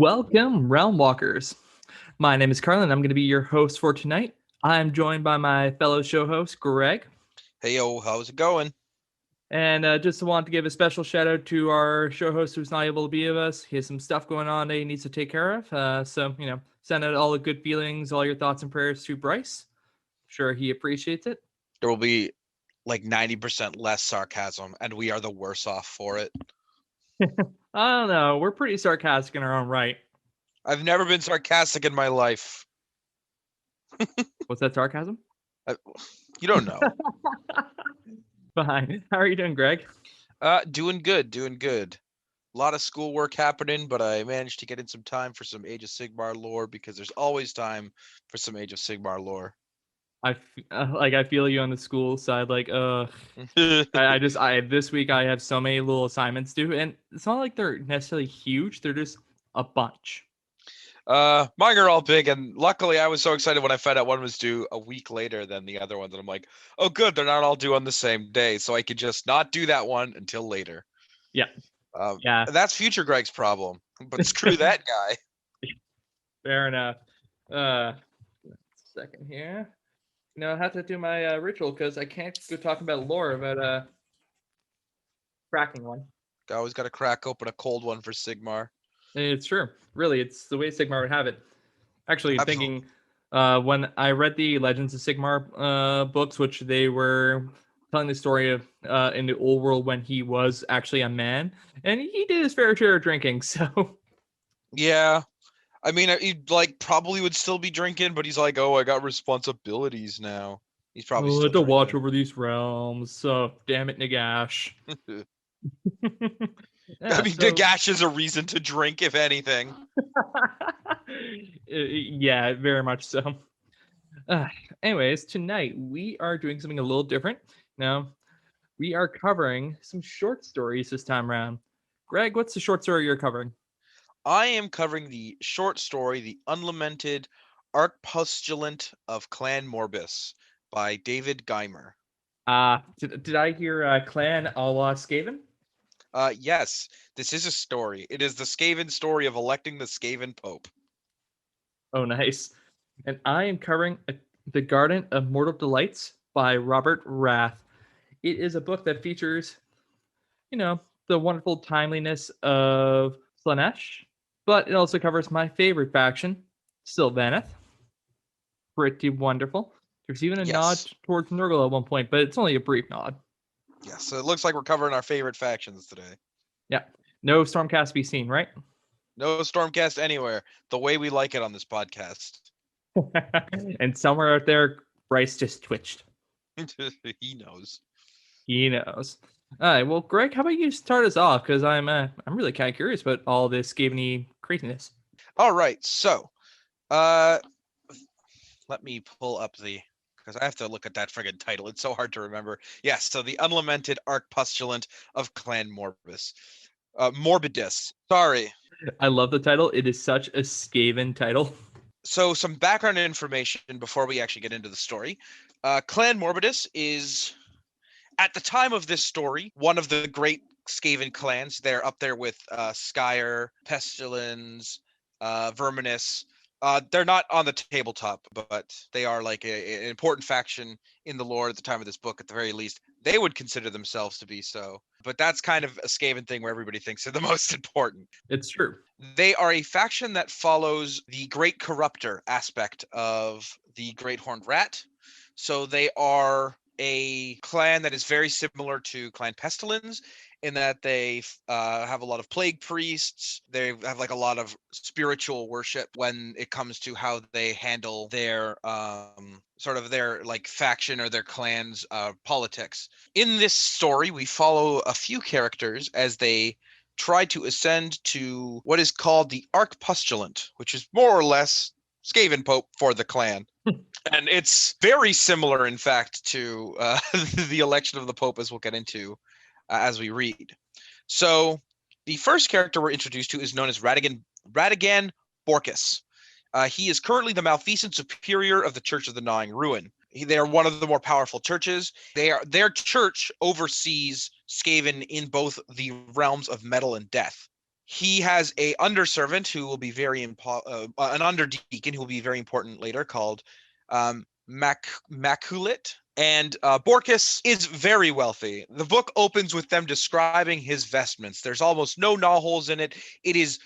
Welcome, Realm Walkers. My name is Carlin. I'm going to be your host for tonight. I'm joined by my fellow show host, Greg. Hey, yo, how's it going? And just want to give a special shout out to our show host who's not able to be with us. He has some stuff going on that he needs to take care of. Send out all the good feelings, all your thoughts and prayers to Bryce. Sure, he appreciates it. There will be like 90% less sarcasm, and we are the worse off for it. I don't know. We're pretty sarcastic in our own right. I've never been sarcastic in my life. What's that sarcasm? You don't know. Fine. How are you doing, Greg? Doing good. A lot of schoolwork happening, but I managed to get in some time for some Age of Sigmar lore because there's always time for some Age of Sigmar lore. I feel you on the school side. This week I have so many little assignments due, and it's not like they're necessarily huge. They're just a bunch. Mine are all big, and luckily I was so excited when I found out one was due a week later than the other ones, and I'm like, oh good, they're not all due on the same day, so I could just not do that one until later. Yeah. That's future Greg's problem, but screw that guy. Fair enough. Second here. I have to do my ritual because I can't go talking about lore without cracking one. I always got to crack open a cold one for Sigmar. It's true. Really, it's the way Sigmar would have it. Actually, Absolutely. Thinking when I read the Legends of Sigmar books, which they were telling the story of in the old world when he was actually a man, and he did his fair share of drinking, so... Yeah. I mean, he probably would still be drinking, but he's like, oh, I got responsibilities now. He's probably still to watch over these realms, so damn it, Nagash. Nagash is a reason to drink, if anything. Yeah, very much so. Anyways, tonight we are doing something a little different. Now, we are covering some short stories this time around. Greg, what's the short story you're covering? I am covering the short story, The Unlamented Archpustulent of Clan Morbidus by David Geimer. Did I hear Clan a la Skaven? Yes, this is a story. It is the Skaven story of electing the Skaven Pope. Oh, nice. And I am covering The Garden of Mortal Delights by Branchwraith. It is a book that features, the wonderful timeliness of Slaanesh, but it also covers my favorite faction, Sylvaneth. Pretty wonderful. There's even a nod towards Nurgle at one point, but it's only a brief nod. Yeah, so it looks like we're covering our favorite factions today. Yeah. No Stormcast to be seen, right? No Stormcast anywhere. The way we like it on this podcast. And somewhere out there, Bryce just twitched. He knows. He knows. All right. Well, Greg, how about you start us off? Because I'm really kind of curious about all this Skaven-y craziness. All right. So, let me pull up because I have to look at that friggin' title. It's so hard to remember. Yes. So the Unlamented Archpustulent of Clan Morbidus. Morbidus. Sorry. I love the title. It is such a Skaven title. So some background information before we actually get into the story. Clan Morbidus is, at the time of this story, one of the great Skaven clans. They're up there with Skyer, Pestilence, Verminus. They're not on the tabletop, but they are like an important faction in the lore at the time of this book, at the very least. They would consider themselves to be so. But that's kind of a Skaven thing where everybody thinks they're the most important. It's true. They are a faction that follows the Great Corruptor aspect of the Great Horned Rat. So they are a clan that is very similar to Clan Pestilence in that they have a lot of plague priests. They have like a lot of spiritual worship when it comes to how they handle their sort of their like faction or their clan's politics. In this story, we follow a few characters as they try to ascend to what is called the Archpustulent, which is more or less Skaven Pope for the clan. And it's very similar, in fact, to the election of the Pope, as we'll get into as we read. So the first character we're introduced to is known as Radigan Borkus. He is currently the Malfeasant Superior of the Church of the Gnawing Ruin. They are one of the more powerful churches. Their church oversees Skaven in both the realms of metal and death. He has a underservant who will be an underdeacon who will be very important later, called Maculet. And Borkus is very wealthy. The book opens with them describing his vestments. There's almost no gnaw holes in it. It is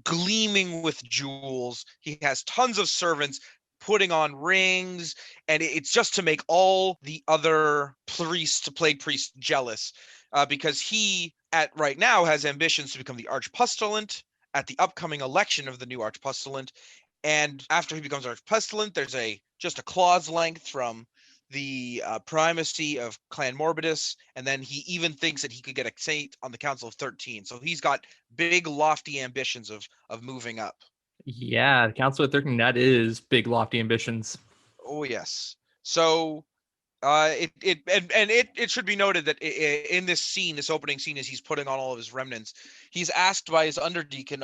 gleaming with jewels. He has tons of servants putting on rings, and it's just to make all the other plague priests jealous, because he right now has ambitions to become the Archpustulent at the upcoming election of the new Archpustulent. And after he becomes Archpustulent, there's just a claw's length from the primacy of Clan Morbidus, and then he even thinks that he could get a seat on the Council of 13. So he's got big, lofty ambitions of moving up. Yeah, the Council of 13, that is big, lofty ambitions. Oh yes. So it should be noted that in this scene, this opening scene, as he's putting on all of his remnants, he's asked by his underdeacon,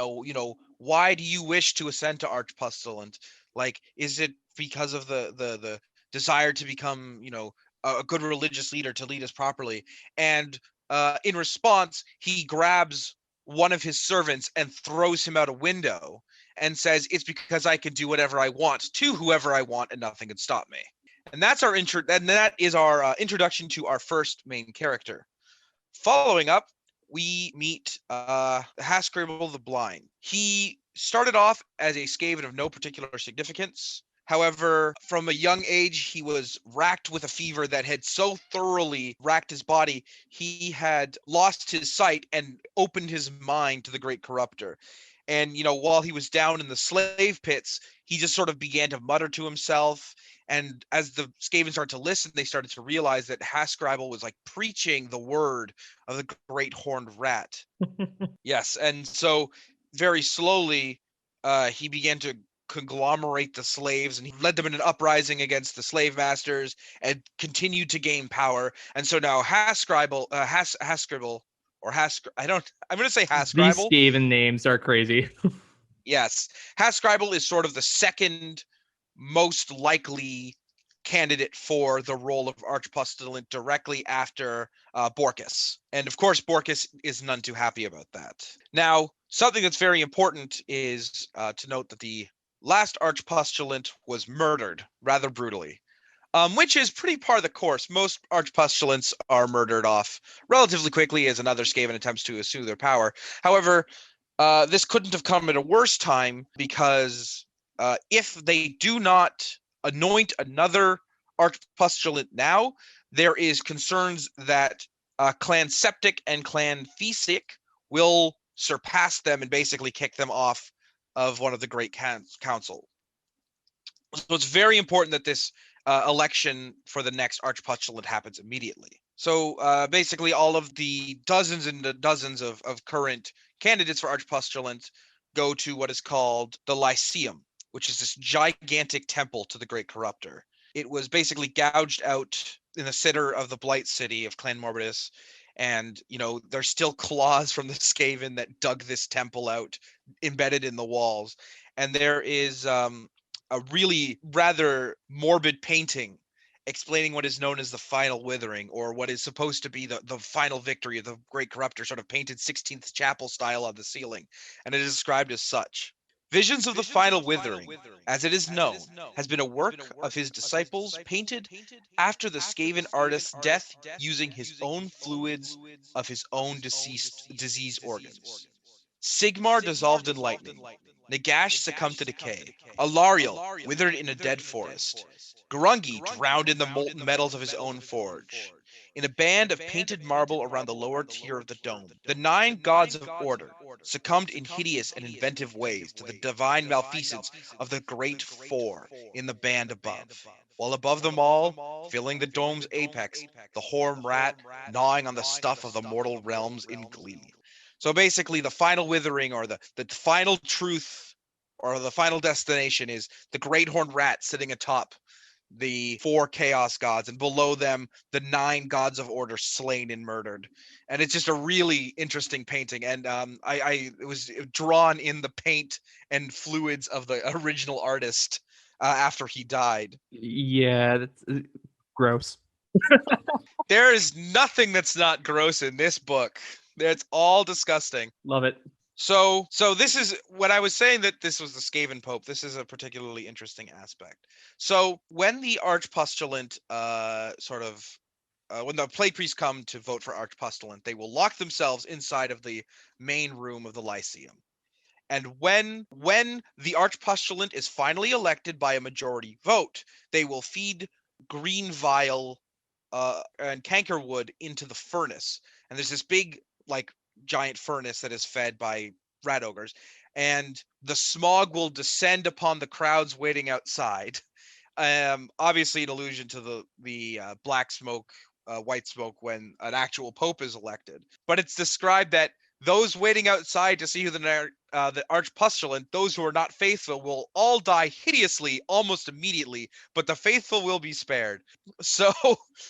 why do you wish to ascend to Archpustulent? Like, is it because of the desire to become, a good religious leader to lead us properly? And in response, he grabs one of his servants and throws him out a window and says, it's because I can do whatever I want to whoever I want and nothing can stop me. And that's our that is our introduction to our first main character. Following up, we meet Hascribble the Blind. He started off as a Skaven of no particular significance. However, from a young age, he was racked with a fever that had so thoroughly racked his body, he had lost his sight and opened his mind to the great corruptor. And, while he was down in the slave pits, he just sort of began to mutter to himself. And as the Skaven started to listen, they started to realize that Hascribble was like preaching the word of the great horned rat. Yes. And so very slowly, he began to conglomerate the slaves, and he led them in an uprising against the slave masters and continued to gain power. And so now Hascribble, I'm going to say These Hascribble. Skaven names are crazy. Yes. Hascribble is sort of the second most likely candidate for the role of Archpustulent, directly after Borkus. And of course, Borkus is none too happy about that. Now, something that's very important is to note that the last Archpustulent was murdered rather brutally, which is pretty par the course. Most Archpustulents are murdered off relatively quickly as another Skaven attempts to assume their power. However, this couldn't have come at a worse time, because if they do not anoint another Archpustulent now, there is concerns that Clan Septic and Clan Thesic will surpass them and basically kick them off of one of the Great Council. So it's very important that this election for the next Archpustulent happens immediately. So basically all of the dozens and the dozens of current candidates for Archpustulent go to what is called the Lyceum, which is this gigantic temple to the Great Corruptor. It was basically gouged out in the center of the Blight City of Clan Morbidus, and there's still claws from the Skaven that dug this temple out, embedded in the walls. And there is a really rather morbid painting explaining what is known as the final withering, or what is supposed to be the final victory of the Great Corruptor, sort of painted 16th chapel style on the ceiling, and it is described as such. Visions of the final withering, as it is known, has been a work of his disciples painted after the Skaven artist's death using his own fluids of his own disease organs. Sigmar dissolved in lightning. Nagash succumbed to decay. Alariel withered in a dead forest. Grungi drowned in the molten metals of his own forge. In a band of painted marble around the lower tier of the dome, the 9 gods of order succumbed in hideous and inventive ways to the divine malfeasance of the great Four in the band above. While above them all, filling the dome's apex, the horned rat gnawing on the stuff of the mortal realms in glee. So basically, the final withering, or the final truth, or the final destination, is the great horned rat sitting atop the 4 chaos gods, and below them the 9 gods of order slain and murdered. And it's just a really interesting painting, and it was drawn in the paint and fluids of the original artist after he died. Yeah, that's gross. There is nothing that's not gross in this book. It's all disgusting. Love it. So this is what I was saying, that this was the Skaven Pope. This is a particularly interesting aspect. So when the Archpustulent when the plague priests come to vote for Archpustulent, they will lock themselves inside of the main room of the Lyceum. And when the Archpustulent is finally elected by a majority vote, they will feed green vial and cankerwood into the furnace. And there's this big, like, giant furnace that is fed by rat ogres, and the smog will descend upon the crowds waiting outside. Obviously an allusion to the black smoke, white smoke when an actual pope is elected. But it's described that those waiting outside to see who the Archpustulent, those who are not faithful, will all die hideously almost immediately, but the faithful will be spared. So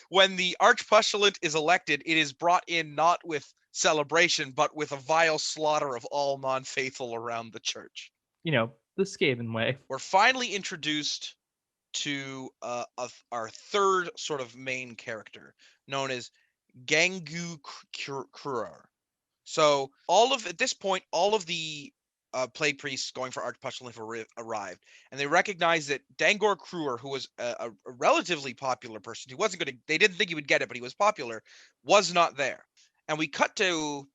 when the Archpustulent is elected, it is brought in not with celebration, but with a vile slaughter of all non-faithful around the church. You know, the Skaven way. We're finally introduced to our third sort of main character, known as Gangu Kurur. So at this point, all of the plague priests going for Archpustulent have arrived, and they recognize that Dangor Kruer, who was a relatively popular person, he wasn't going to, they didn't think he would get it, but he was popular, was not there. And we cut to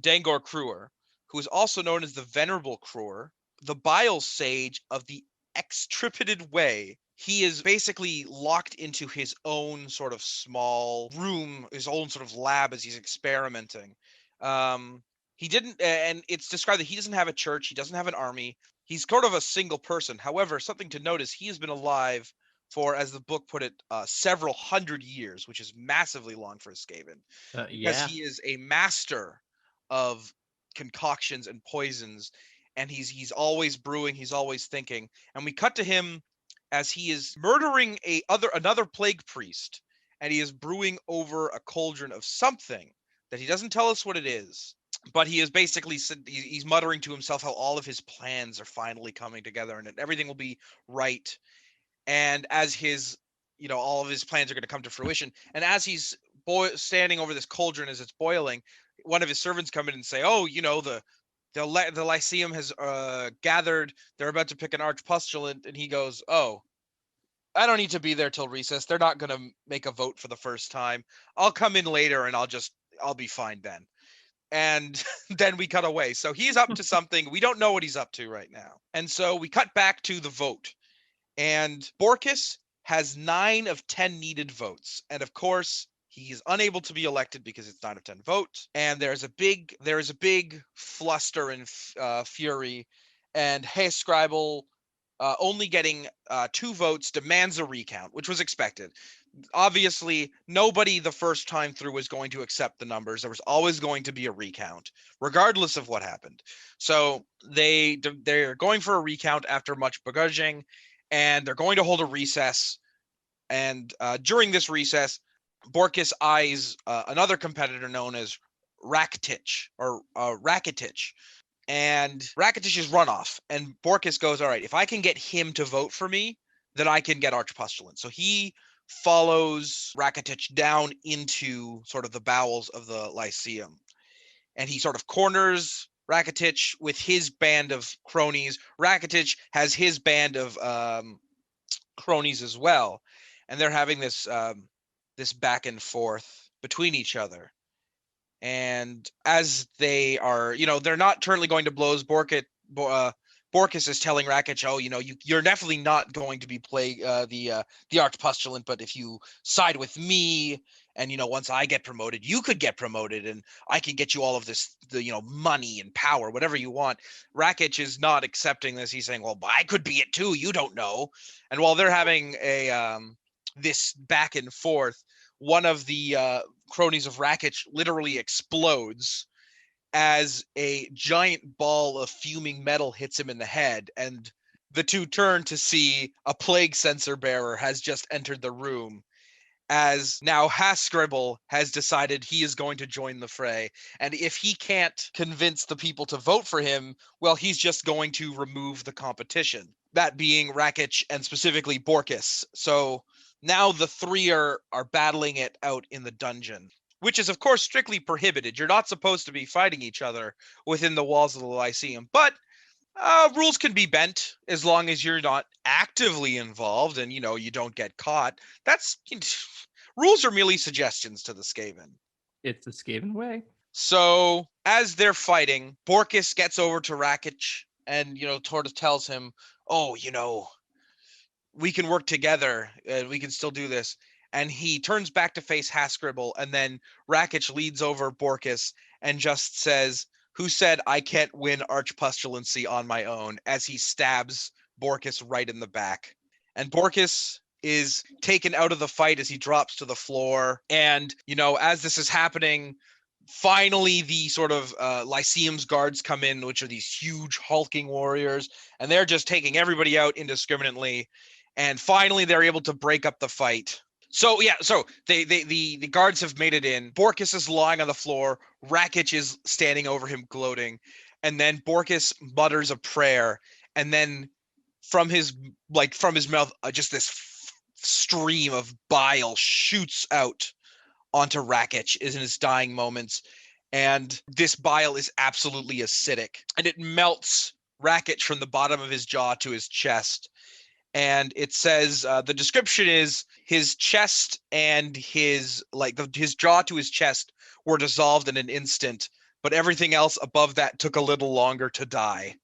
Dangor Kruer, who is also known as the Venerable Kruer, the bile sage of the extripated way. He is basically locked into his own sort of small room, his own sort of lab as he's experimenting. He didn't, and it's described that he doesn't have a church, he doesn't have an army, he's sort of a single person. However, something to note is he has been alive for, as the book put it, several hundred years, which is massively long for a Skaven, because Yeah. he is a master of concoctions and poisons, and he's always brewing, he's always thinking. And we cut to him as he is murdering another plague priest, and he is brewing over a cauldron of something that he doesn't tell us what it is, but he is basically, he's muttering to himself how all of his plans are finally coming together and everything will be right. And as all of his plans are going to come to fruition, and as he's standing over this cauldron as it's boiling, one of his servants come in and say, "Oh, the Lyceum has gathered. They're about to pick an Archpustulent," and he goes, "Oh, I don't need to be there till recess. They're not going to make a vote for the first time. I'll come in later and I'll be fine then." And then we cut away. So he's up to something. We don't know what he's up to right now. And so we cut back to the vote. And Borkus has 9 of 10 needed votes. And of course, he is unable to be elected because it's 9 of 10 votes. And there is a big fluster and fury. And Hey Scribble, only getting 2 votes, demands a recount, which was expected. Obviously, nobody the first time through was going to accept the numbers. There was always going to be a recount, regardless of what happened. So they're going for a recount after much begrudging, and they're going to hold a recess. And during this recess, Borkus eyes another competitor known as Rakitich, and Rakitish's runoff. And Borkus goes, "All right, if I can get him to vote for me, then I can get Archpustulent." So he follows Rakitich down into sort of the bowels of the Lyceum, and he sort of corners Rakitich with his band of cronies. Rakitich has his band of cronies as well, and they're having this back and forth between each other. And as they are, they're not currently going to blows. Borkus is telling Rakich, "Oh, you're definitely not going to be the Archpustulent, but if you side with me, and once I get promoted, you could get promoted, and I can get you all of this, money and power, whatever you want." Rakich is not accepting this. He's saying, "Well, I could be it too. You don't know." And while they're having this back and forth, one of the cronies of Rakich literally explodes as a giant ball of fuming metal hits him in the head, and the two turn to see a plague censer bearer has just entered the room, as now Hascribble has decided he is going to join the fray. And if he can't convince the people to vote for him, well, he's just going to remove the competition, that being Rakich and specifically Borkus. So now the three are battling it out in the dungeon. which is, of course, strictly prohibited. You're not supposed to be fighting each other within the walls of the Lyceum. But rules can be bent as long as you're not actively involved and, you don't get caught. Rules are merely suggestions to the Skaven. It's the Skaven way. So as they're fighting, Borkus gets over to Rakich and, Tortoise tells him, oh, we can work together. We can still do this. And he turns back to face Hascribble, and then Rakich leads over Borkus and just says, who said I can't win Archpustulency on my own, as he stabs Borkus right in the back. And Borkus is taken out of the fight as he drops to the floor. And, as this is happening, finally the sort of Lyceum's guards come in, which are these huge hulking warriors, and they're just taking everybody out indiscriminately. And finally they're able to break up the fight. So the guards have made it in. Borkus is lying on the floor. Rakich is standing over him gloating. And then Borkus mutters a prayer, and then from his mouth, just this stream of bile shoots out onto Rakich in his dying moments. And this bile is absolutely acidic, and it melts Rakich from the bottom of his jaw to his chest. And it says, the description is his chest and his jaw to his chest were dissolved in an instant, but everything else above that took a little longer to die.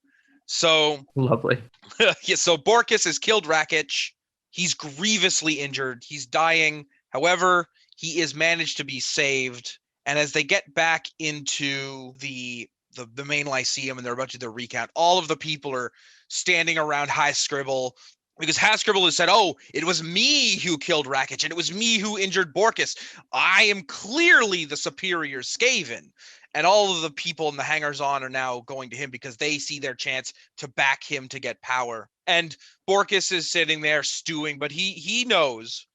So Lovely. yeah, so Borkus has killed Rakich. He's grievously injured. He's dying. However, he is managed to be saved. And as they get back into the main Lyceum and they're about to do the recount, all of the people are standing around Hascribble, because Hascribble has said, oh, it was me who killed Rakich, and it was me who injured Borkus. I am clearly the superior Skaven. And all of the people in the hangers-on are now going to him because they see their chance to back him to get power. And Borkus is sitting there stewing, but he knows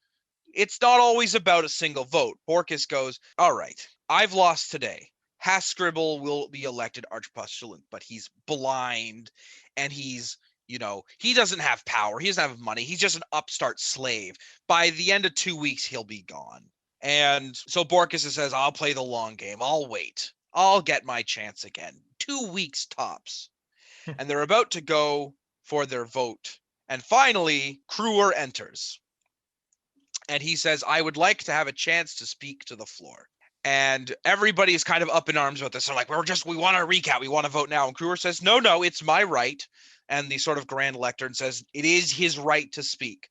it's not always about a single vote. Borkus goes, all right, I've lost today. Hascribble will be elected Archpustulent, but he's blind, and he's, he doesn't have power. He doesn't have money. He's just an upstart slave. By the end of 2 weeks, he'll be gone. And so Borkus says, I'll play the long game. I'll wait. I'll get my chance again. 2 weeks tops. And they're about to go for their vote. And finally, Kruer enters. And he says, I would like to have a chance to speak to the floor. And everybody's kind of up in arms about this. They're like, we want to recount. We want to vote now. And Kruer says, no, it's my right. And the sort of grand lectern says, it is his right to speak.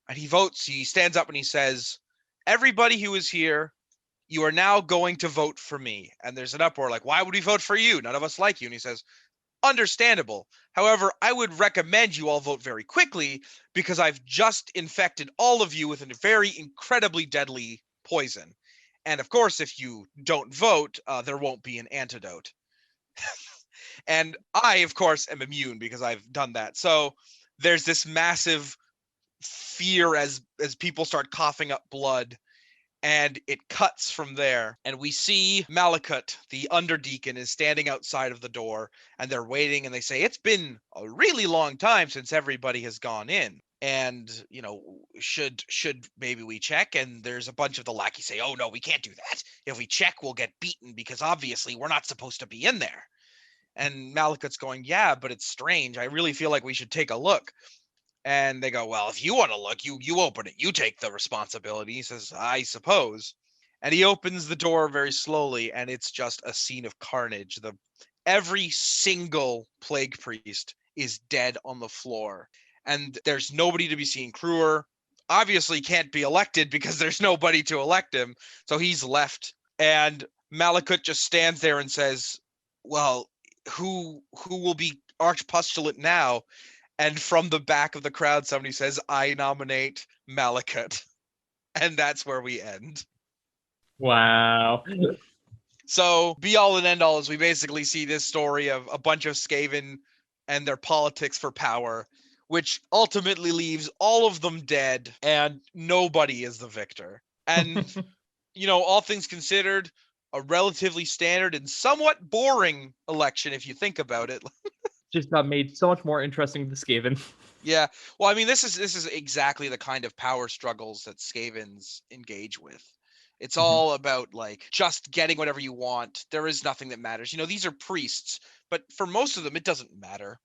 And he votes. He stands up and he says, everybody who is here, you are now going to vote for me. And there's an uproar like, why would we vote for you? None of us like you. And he says, understandable. However, I would recommend you all vote very quickly because I've just infected all of you with a very incredibly deadly poison. And of course, if you don't vote, there won't be an antidote. And I, of course, am immune because I've done that. So there's this massive fear as people start coughing up blood. And it cuts from there. And we see Malakut, the underdeacon, is standing outside of the door. And they're waiting. And they say, it's been a really long time since everybody has gone in. And, should maybe we check? And there's a bunch of the lackeys say, oh, no, we can't do that. If we check, we'll get beaten because obviously we're not supposed to be in there. And Malakut's going, yeah, but it's strange. I really feel like we should take a look. And they go, well, if you want to look, you open it. You take the responsibility. He says, I suppose. And he opens the door very slowly, and it's just a scene of carnage. Every single plague priest is dead on the floor. And there's nobody to be seen. Kruer obviously can't be elected because there's nobody to elect him. So he's left. And Malakut just stands there and says, well, who will be Archpustulent now? And from the back of the crowd, somebody says, I nominate Malakut. And that's where we end. Wow. So, be all and end all is we basically see this story of a bunch of Skaven and their politics for power, which ultimately leaves all of them dead and nobody is the victor. And, all things considered, a relatively standard and somewhat boring election if you think about it. Just got made so much more interesting to Skaven. Yeah. Well, I mean, this is exactly the kind of power struggles that Skavens engage with. It's Mhm. all about like just getting whatever you want. There is nothing that matters. These are priests, but for most of them, it doesn't matter.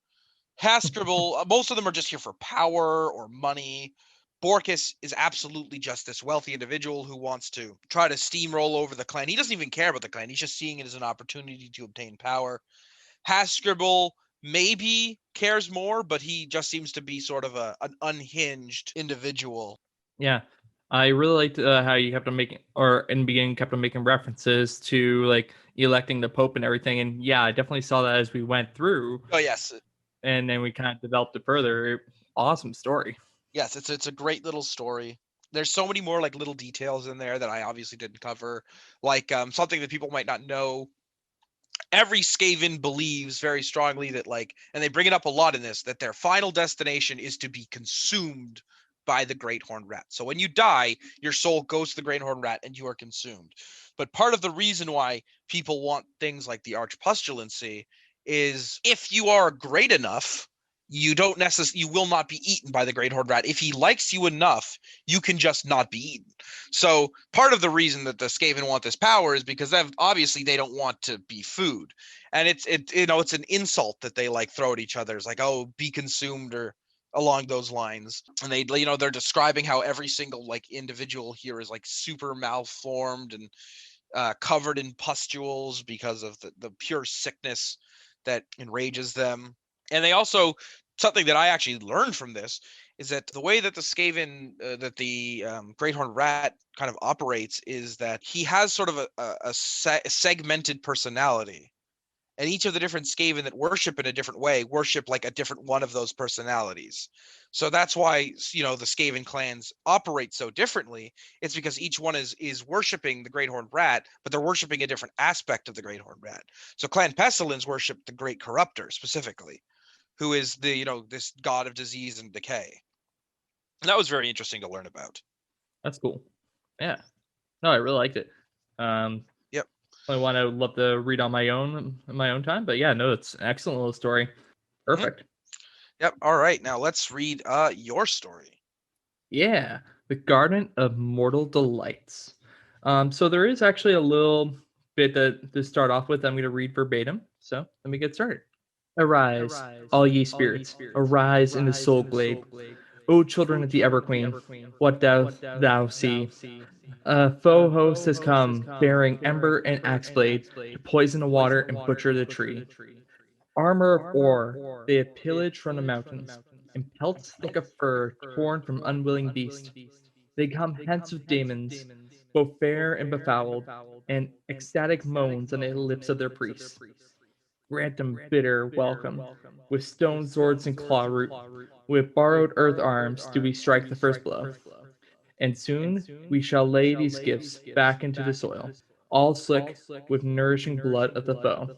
Hascribble, most of them are just here for power or money. Borkus is absolutely just this wealthy individual who wants to try to steamroll over the clan. He doesn't even care about the clan. He's just seeing it as an opportunity to obtain power. Hascribble maybe cares more, but he just seems to be sort of an unhinged individual. Yeah. I really liked how you kept on making, or in the beginning, kept on making references to like electing the Pope and everything. And yeah, I definitely saw that as we went through, Oh yes, and then we kind of developed it further. Awesome story. yes, it's a great little story. There's so many more like little details in there that I obviously didn't cover, like something that people might not know. Every Skaven believes very strongly that like, and they bring it up a lot in this, that their final destination is to be consumed by the great horned rat. So when you die, your soul goes to the great horned rat and you are consumed. But part of the reason why people want things like the Archpustulency is if you are great enough, you will not be eaten by the great horned rat. If he likes you enough, you can just not be eaten. So part of the reason that the Skaven want this power is because obviously they don't want to be food, and it's an insult that they like throw at each other. It's like, oh, be consumed, or along those lines. And they're describing how every single like individual here is like super malformed and covered in pustules because of the pure sickness that enrages them. And they also, something that I actually learned from this is that the way that the Skaven, that the Great Horned Rat kind of operates is that he has sort of a segmented personality. And each of the different Skaven that worship in a different way worship like a different one of those personalities. So that's why the Skaven clans operate so differently. It's because each one is worshiping the Great Horned Rat, but they're worshiping a different aspect of the Great Horned Rat. So Clan Pestilence worship the Great Corruptor specifically, who is this god of disease and decay. And that was very interesting to learn about. That's cool. Yeah. No, I really liked it. Yep. I want to love to read on my own time, but yeah, no, it's an excellent little story. Mm-hmm. Perfect. Yep. All right. Now let's read your story. Yeah, the Garden of Mortal Delights. So there is actually a little bit that to start off with. I'm going to read verbatim. So let me get started. Arise, all ye spirits, arise in the soul glade. O children of the Everqueen, what doth thou see? A foe host has come, bearing ember and axe blade, to poison the water and butcher the tree. Armor of ore they have pillaged from the mountains, and pelts thick of fur torn from unwilling beast. They come hence with demons, both fair and befouled, and ecstatic moans on the lips of their priests. Grant them bitter welcome. With stone swords and claw root, with borrowed earth arms do we strike the first blow. And soon we shall lay these gifts back into the soil, all slick with nourishing blood of the foe.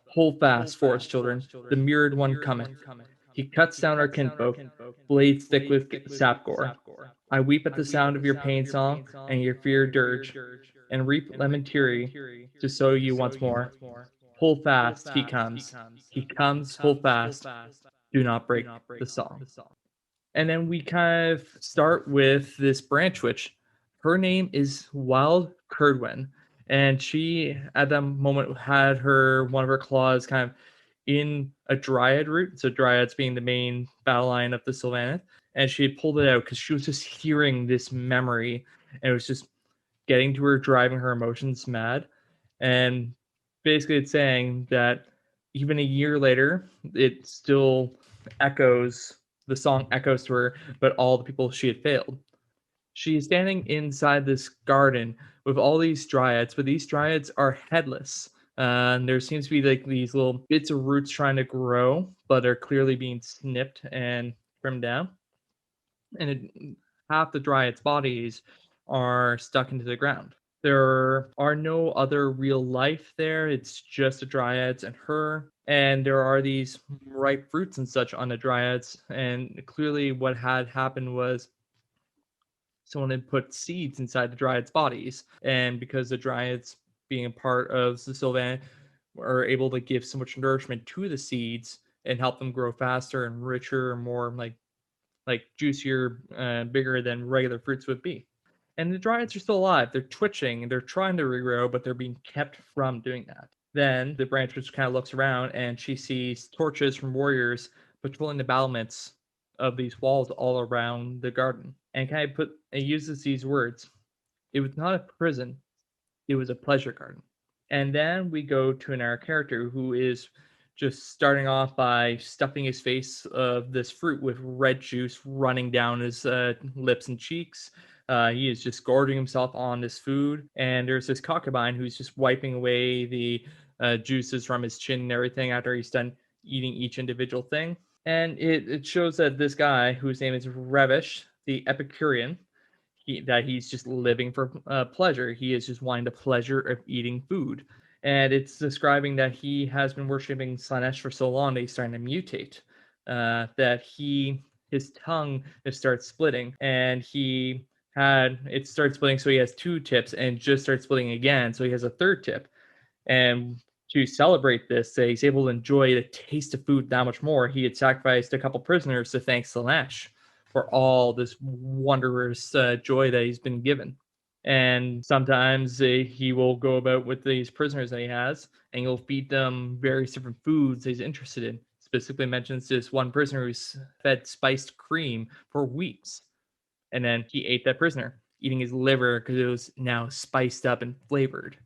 Hold fast, forest children, the mirrored one cometh. He cuts down our kinfolk, blades thick with sap gore. I weep at the sound of your pain song and your fear dirge, and reap lamentery to sow you once more. Hold fast, he comes. He comes, hold fast. Do not break the song. And then we kind of start with this branch witch. Her name is Wild Curdwen, and she at that moment had one of her claws kind of in a dryad root. So dryads being the main battle line of the Sylvaneth, and she had pulled it out because she was just hearing this memory, and it was just getting to her, driving her emotions mad. And basically, it's saying that even a year later, it still echoes, the song echoes to her, but all the people she had failed. She is standing inside this garden with all these dryads, but these dryads are headless. And there seems to be like these little bits of roots trying to grow, but are clearly being snipped and trimmed down. And half the dryad's bodies are stuck into the ground. There are no other real life there. It's just the dryads and her. And there are these ripe fruits and such on the dryads. And clearly, what had happened was someone had put seeds inside the dryads' bodies. And because the dryads, being a part of the Sylvan, are able to give so much nourishment to the seeds and help them grow faster and richer and more like juicier, bigger than regular fruits would be. And the dryads are still alive. They're twitching. They're trying to regrow, but they're being kept from doing that. Then the branch witch kind of looks around and she sees torches from warriors patrolling the battlements of these walls all around the garden. And kind of uses these words. It was not a prison. It was a pleasure garden. And then we go to our character who is just starting off by stuffing his face of this fruit with red juice running down his lips and cheeks. He is just gorging himself on this food. And there's this concubine who's just wiping away the juices from his chin and everything after he's done eating each individual thing. And it shows that this guy, whose name is Revish, the Epicurean, that he's just living for pleasure. He is just wanting the pleasure of eating food. And it's describing that he has been worshiping Slanesh for so long that he's starting to mutate. That his tongue has started splitting, and it started splitting, so he has 2 tips, and just started splitting again, so he has a 3rd tip. And to celebrate this, that he's able to enjoy the taste of food that much more, he had sacrificed a couple prisoners to thank Slanesh for all this wondrous joy that he's been given. And sometimes he will go about with these prisoners that he has, and he'll feed them various different foods he's interested in. Specifically mentions this one prisoner who's fed spiced cream for weeks. And then he ate that prisoner, eating his liver because it was now spiced up and flavored.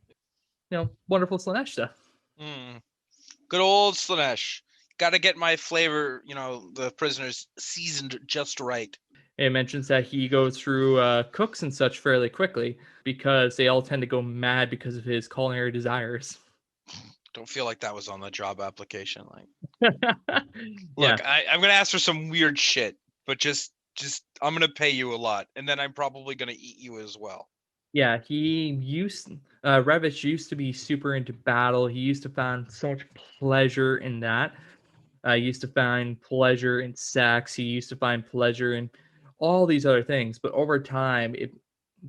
Wonderful Slanesh stuff. Good old Slanesh. Got to get my flavor, the prisoners seasoned just right. It mentions that he goes through cooks and such fairly quickly because they all tend to go mad because of his culinary desires. Don't feel like that was on the job application. Yeah. Look, I'm gonna ask for some weird shit, but just I'm gonna pay you a lot, and then I'm probably gonna eat you as well. Yeah, Revish used to be super into battle. He used to find so much pleasure in that. He used to find pleasure in sex. He used to find pleasure in all these other things. But over time, it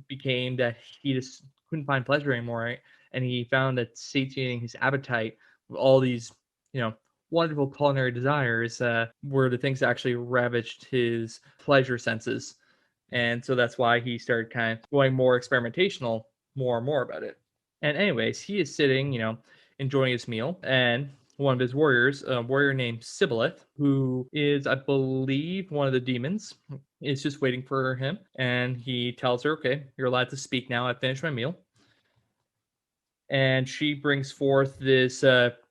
became that he just couldn't find pleasure anymore, right? And he found that satiating his appetite with all these, wonderful culinary desires were the things that actually ravaged his pleasure senses. And so that's why he started kind of going more experimentational more and more about it. And anyways, he is sitting, enjoying his meal, and one of his warriors, a warrior named Sibboleth, who is, I believe, one of the demons, is just waiting for him. And he tells her, okay, you're allowed to speak now. I've finished my meal. And she brings forth this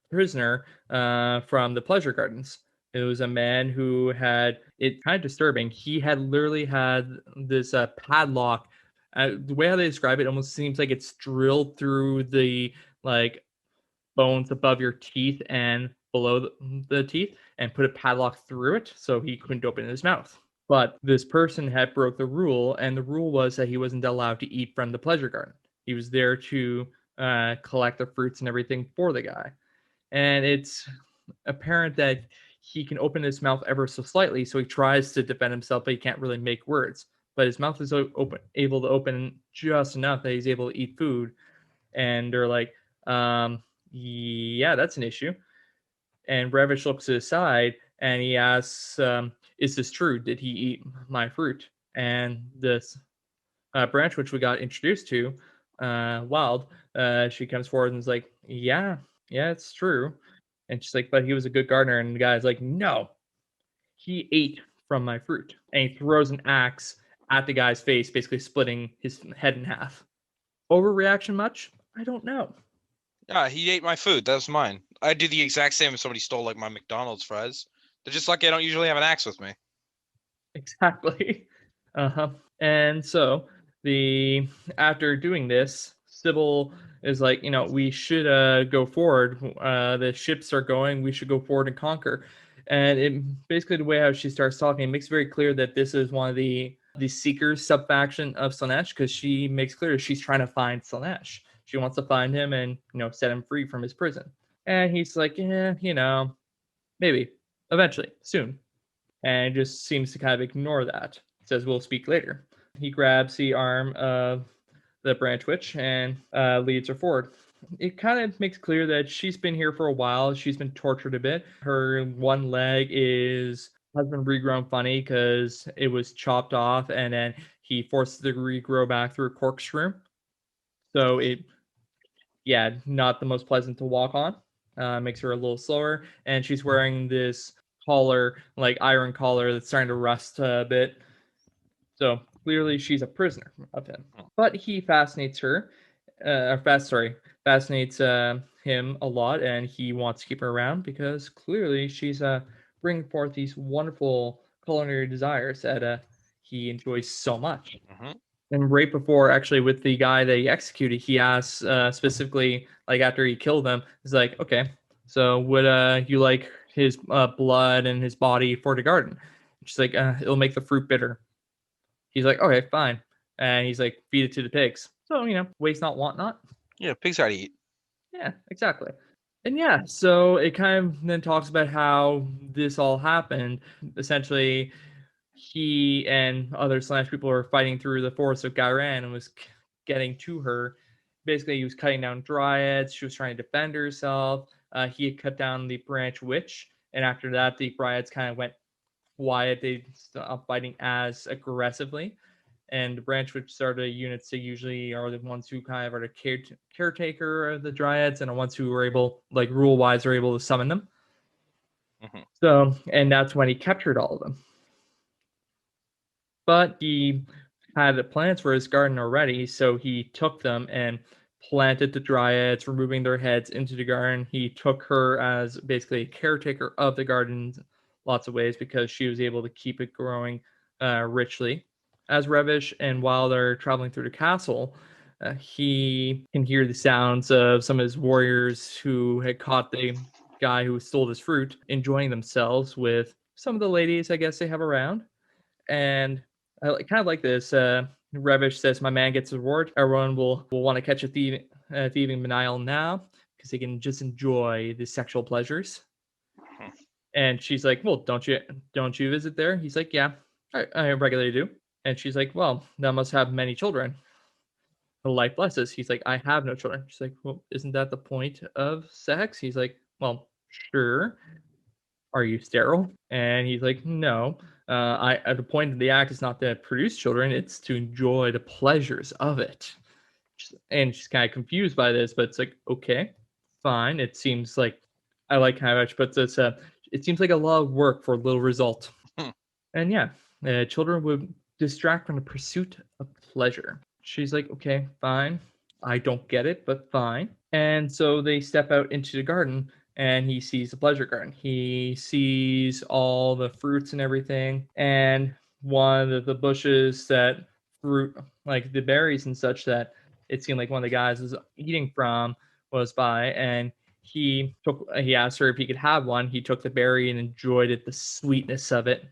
prisoner from the pleasure gardens. It was a man who had it kind of disturbing. He had literally had this padlock. The way how they describe it almost seems like it's drilled through the bones above your teeth and below the teeth, and put a padlock through it so he couldn't open his mouth. But this person had broke the rule, and the rule was that he wasn't allowed to eat from the pleasure garden. He was there to collect the fruits and everything for the guy. And it's apparent that he can open his mouth ever so slightly, so he tries to defend himself, but he can't really make words. But his mouth is able to open just enough that he's able to eat food. And they're like, yeah, that's an issue. And Revish looks to the side and he asks, is this true? Did he eat my fruit? And this branch, which we got introduced to, Wild, she comes forward and is like, yeah, it's true. And she's like, but he was a good gardener. And the guy's like, no, he ate from my fruit. And he throws an axe at the guy's face, basically splitting his head in half. Overreaction much? I don't know. Yeah, he ate my food. That was mine. I'd do the exact same if somebody stole my McDonald's fries. They're just lucky I don't usually have an axe with me. Exactly. Uh-huh. And so after doing this, Sybil is like, we should go forward. The ships are going. We should go forward and conquer. And it basically, the way how she starts talking, it makes very clear that this is one of the Seekers sub-faction of Slanesh, because she makes clear she's trying to find Slanesh. She wants to find him and, set him free from his prison. And he's like, yeah, maybe, eventually, soon. And just seems to kind of ignore that. Says, we'll speak later. He grabs the arm of the branch witch and leads her forward. It kind of makes clear that she's been here for a while. She's been tortured a bit. Her one leg has been regrown funny because it was chopped off, and then he forces the regrow back through a corkscrew. So not the most pleasant to walk on. Makes her a little slower, and she's wearing this collar, like iron collar, that's starting to rust a bit. So clearly, she's a prisoner of him. But he fascinates her, fascinates him a lot, and he wants to keep her around because clearly she's bringing forth these wonderful culinary desires that he enjoys so much. And right before, actually, with the guy that he executed, he asks specifically, like after he killed them, he's like, "Okay, so would you like his blood and his body for the garden?" And she's like, "It'll make the fruit bitter." He's like, "Okay, fine," and he's like, "Feed it to the pigs." So waste not, want not. Yeah, pigs gotta eat. Yeah, exactly. And yeah, so it kind of then talks about how this all happened. Essentially, he and other Slash people were fighting through the forest of Gairan and was getting to her. Basically, he was cutting down dryads. She was trying to defend herself. He had cut down the branch witch, and after that, the dryads kind of went quiet. They stopped fighting as aggressively. And the branch witch started units to usually are the ones who kind of are the caretaker of the dryads and the ones who were able, like rule wise, are able to summon them. So, and that's when he captured all of them. But he had plans for his garden already, so he took them and planted the dryads, removing their heads into the garden. He took her as basically a caretaker of the garden in lots of ways because she was able to keep it growing richly as Revish. And while they're traveling through the castle, he can hear the sounds of some of his warriors who had caught the guy who stole his fruit enjoying themselves with some of the ladies, I guess, they have around. And I kind of like this. Revish says, "My man gets a reward. Everyone will want to catch a thieving Benial now because they can just enjoy the sexual pleasures." And she's like, "Well, don't you visit there?" He's like, "Yeah, I regularly do." And she's like, "Well, that must have many children. The life blesses." He's like, "I have no children." She's like, "Well, isn't that the point of sex?" He's like, "Well, sure. Are you sterile?" And he's like, "No. I at the point of the act is not to produce children; it's to enjoy the pleasures of it." And she's kind of confused by this, but it's like, okay, fine. It seems like I like how much puts this. It seems like a lot of work for little result. And yeah, children would distract from the pursuit of pleasure. She's like, okay, fine. I don't get it, but fine. And so they step out into the garden and he sees the pleasure garden. He sees all the fruits and everything. And one of the bushes that fruit, like the berries and such that it seemed like one of the guys was eating from was by. And he asked her if he could have one. He took the berry and enjoyed it, the sweetness of it.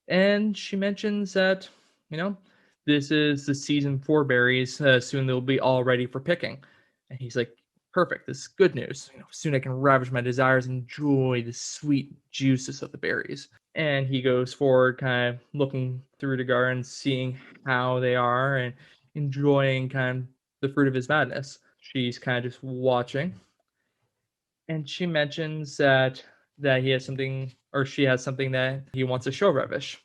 And she mentions that, you know, this is the season for berries. Soon they'll be all ready for picking. And he's like, perfect. This is good news. Soon I can ravage my desires and enjoy the sweet juices of the berries. And he goes forward, kind of looking through the garden, seeing how they are and enjoying kind of the fruit of his madness. She's kind of just watching. And she mentions that he has something, or she has something that he wants to show Revish.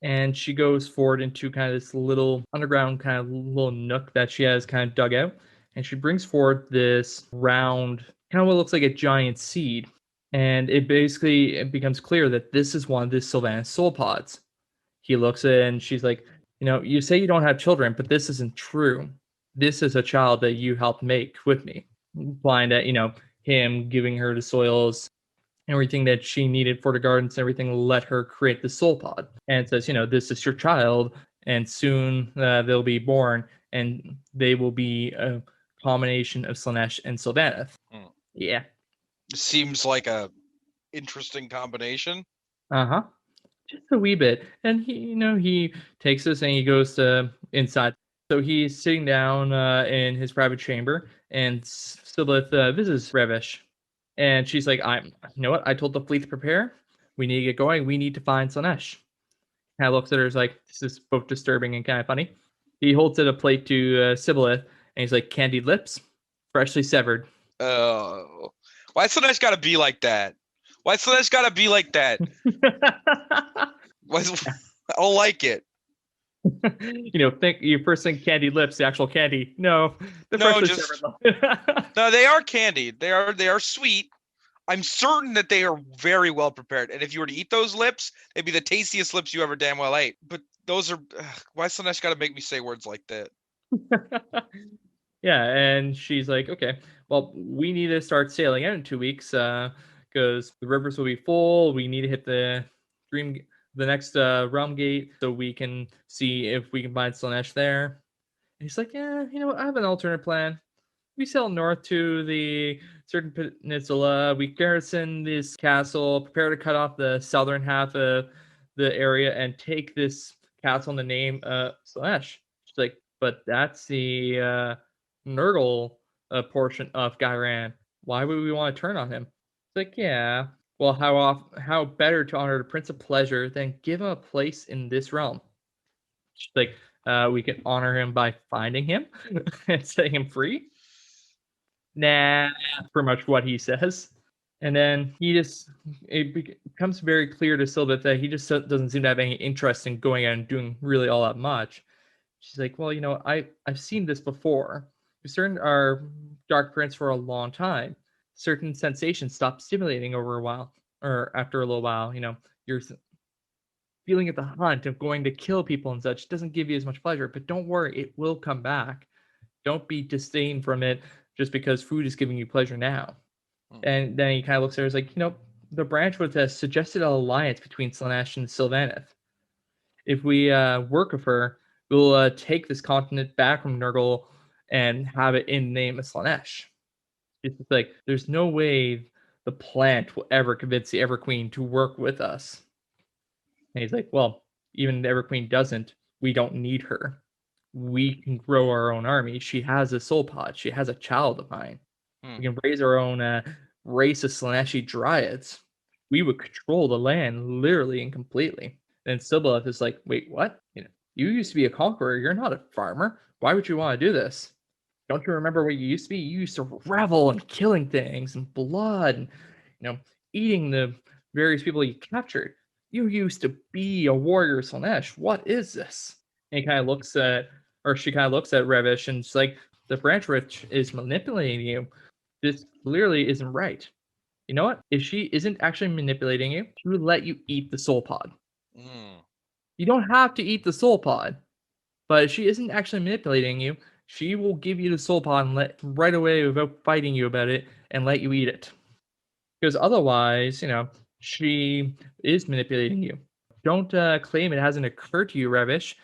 And she goes forward into kind of this little underground kind of little nook that she has kind of dug out. And she brings forward this round, kind of what looks like a giant seed. And it becomes clear that this is one of the Sylvanas soul pods. He looks at it and she's like, you say you don't have children, but this isn't true. This is a child that you helped make with me. Implying that, him giving her the soils, everything that she needed for the gardens, everything, let her create the soul pod. And it says, this is your child, and soon they'll be born, and they will be a combination of Slaanesh and Sylvaneth. Yeah. Seems like a interesting combination. Uh-huh. Just a wee bit. And he takes this and he goes to inside. So he's sitting down in his private chamber, and Sylvith visits Revish. And she's like, you know what? I told the fleet to prepare. We need to get going. We need to find Slaanesh. Kind of looks at her, is like, this is both disturbing and kind of funny. He holds it a plate to Sibboleth, and he's like, candied lips, freshly severed. Oh, why Slaanesh gotta be like that? Why Slaanesh gotta be like that? I don't like it. Think you first think candy lips, the actual candy. No, the No, freshly severed just lip. no. They are candied. They are sweet. I'm certain that they are very well prepared. And if you were to eat those lips, they'd be the tastiest lips you ever damn well ate. But those are why Slanesh got to make me say words like that. Yeah, and she's like, okay, well, we need to start sailing out in 2 weeks, because the rivers will be full. We need to hit the next realm gate, so we can see if we can find Slanesh there. And he's like, yeah, you know what? I have an alternate plan. We sail north to the certain peninsula. We garrison this castle, prepare to cut off the southern half of the area, and take this castle in the name Slanesh. She's like, but that's the Nurgle portion of Gairan. Why would we want to turn on him? It's like, yeah. Well, how better to honor the Prince of Pleasure than give him a place in this realm? She's like, we can honor him by finding him and setting him free. Nah, pretty much what he says. And then it becomes very clear to Sylvia that he just doesn't seem to have any interest in going out and doing really all that much. She's like, well, I've seen this before. We certain our dark prince for a long time. Certain sensations stop stimulating over a while, or after a little while. Your feeling of the hunt of going to kill people and such doesn't give you as much pleasure. But don't worry, it will come back. Don't be disdained from it just because food is giving you pleasure now. And then he kind of looks at her and is like, the branchwitch has suggested an alliance between Slanesh and Sylvaneth. If we work with her, we'll take this continent back from Nurgle and have it in the name of Slanesh. It's just like, there's no way the plant will ever convince the Everqueen to work with us. And he's like, well, even if the Everqueen doesn't, we don't need her. We can grow our own army. She has a soul pod. She has a child of mine. We can raise our own race of Slaneshi dryads. We would control the land literally and completely. And Sibboleth is like, wait, what? You used to be a conqueror. You're not a farmer. Why would you want to do this? Don't you remember what you used to be? You used to revel in killing things and blood and, eating the various people you captured. You used to be a warrior, Slanesh. What is this? And she kind of looks at Revish and she's like, the branchwitch is manipulating you. This clearly isn't right. You know what? If she isn't actually manipulating you, she would let you eat the soul pod. You don't have to eat the soul pod, but if she isn't actually manipulating you, she will give you the soul pod and let right away without fighting you about it and let you eat it. Because otherwise, she is manipulating you. Don't claim it hasn't occurred to you, Revish.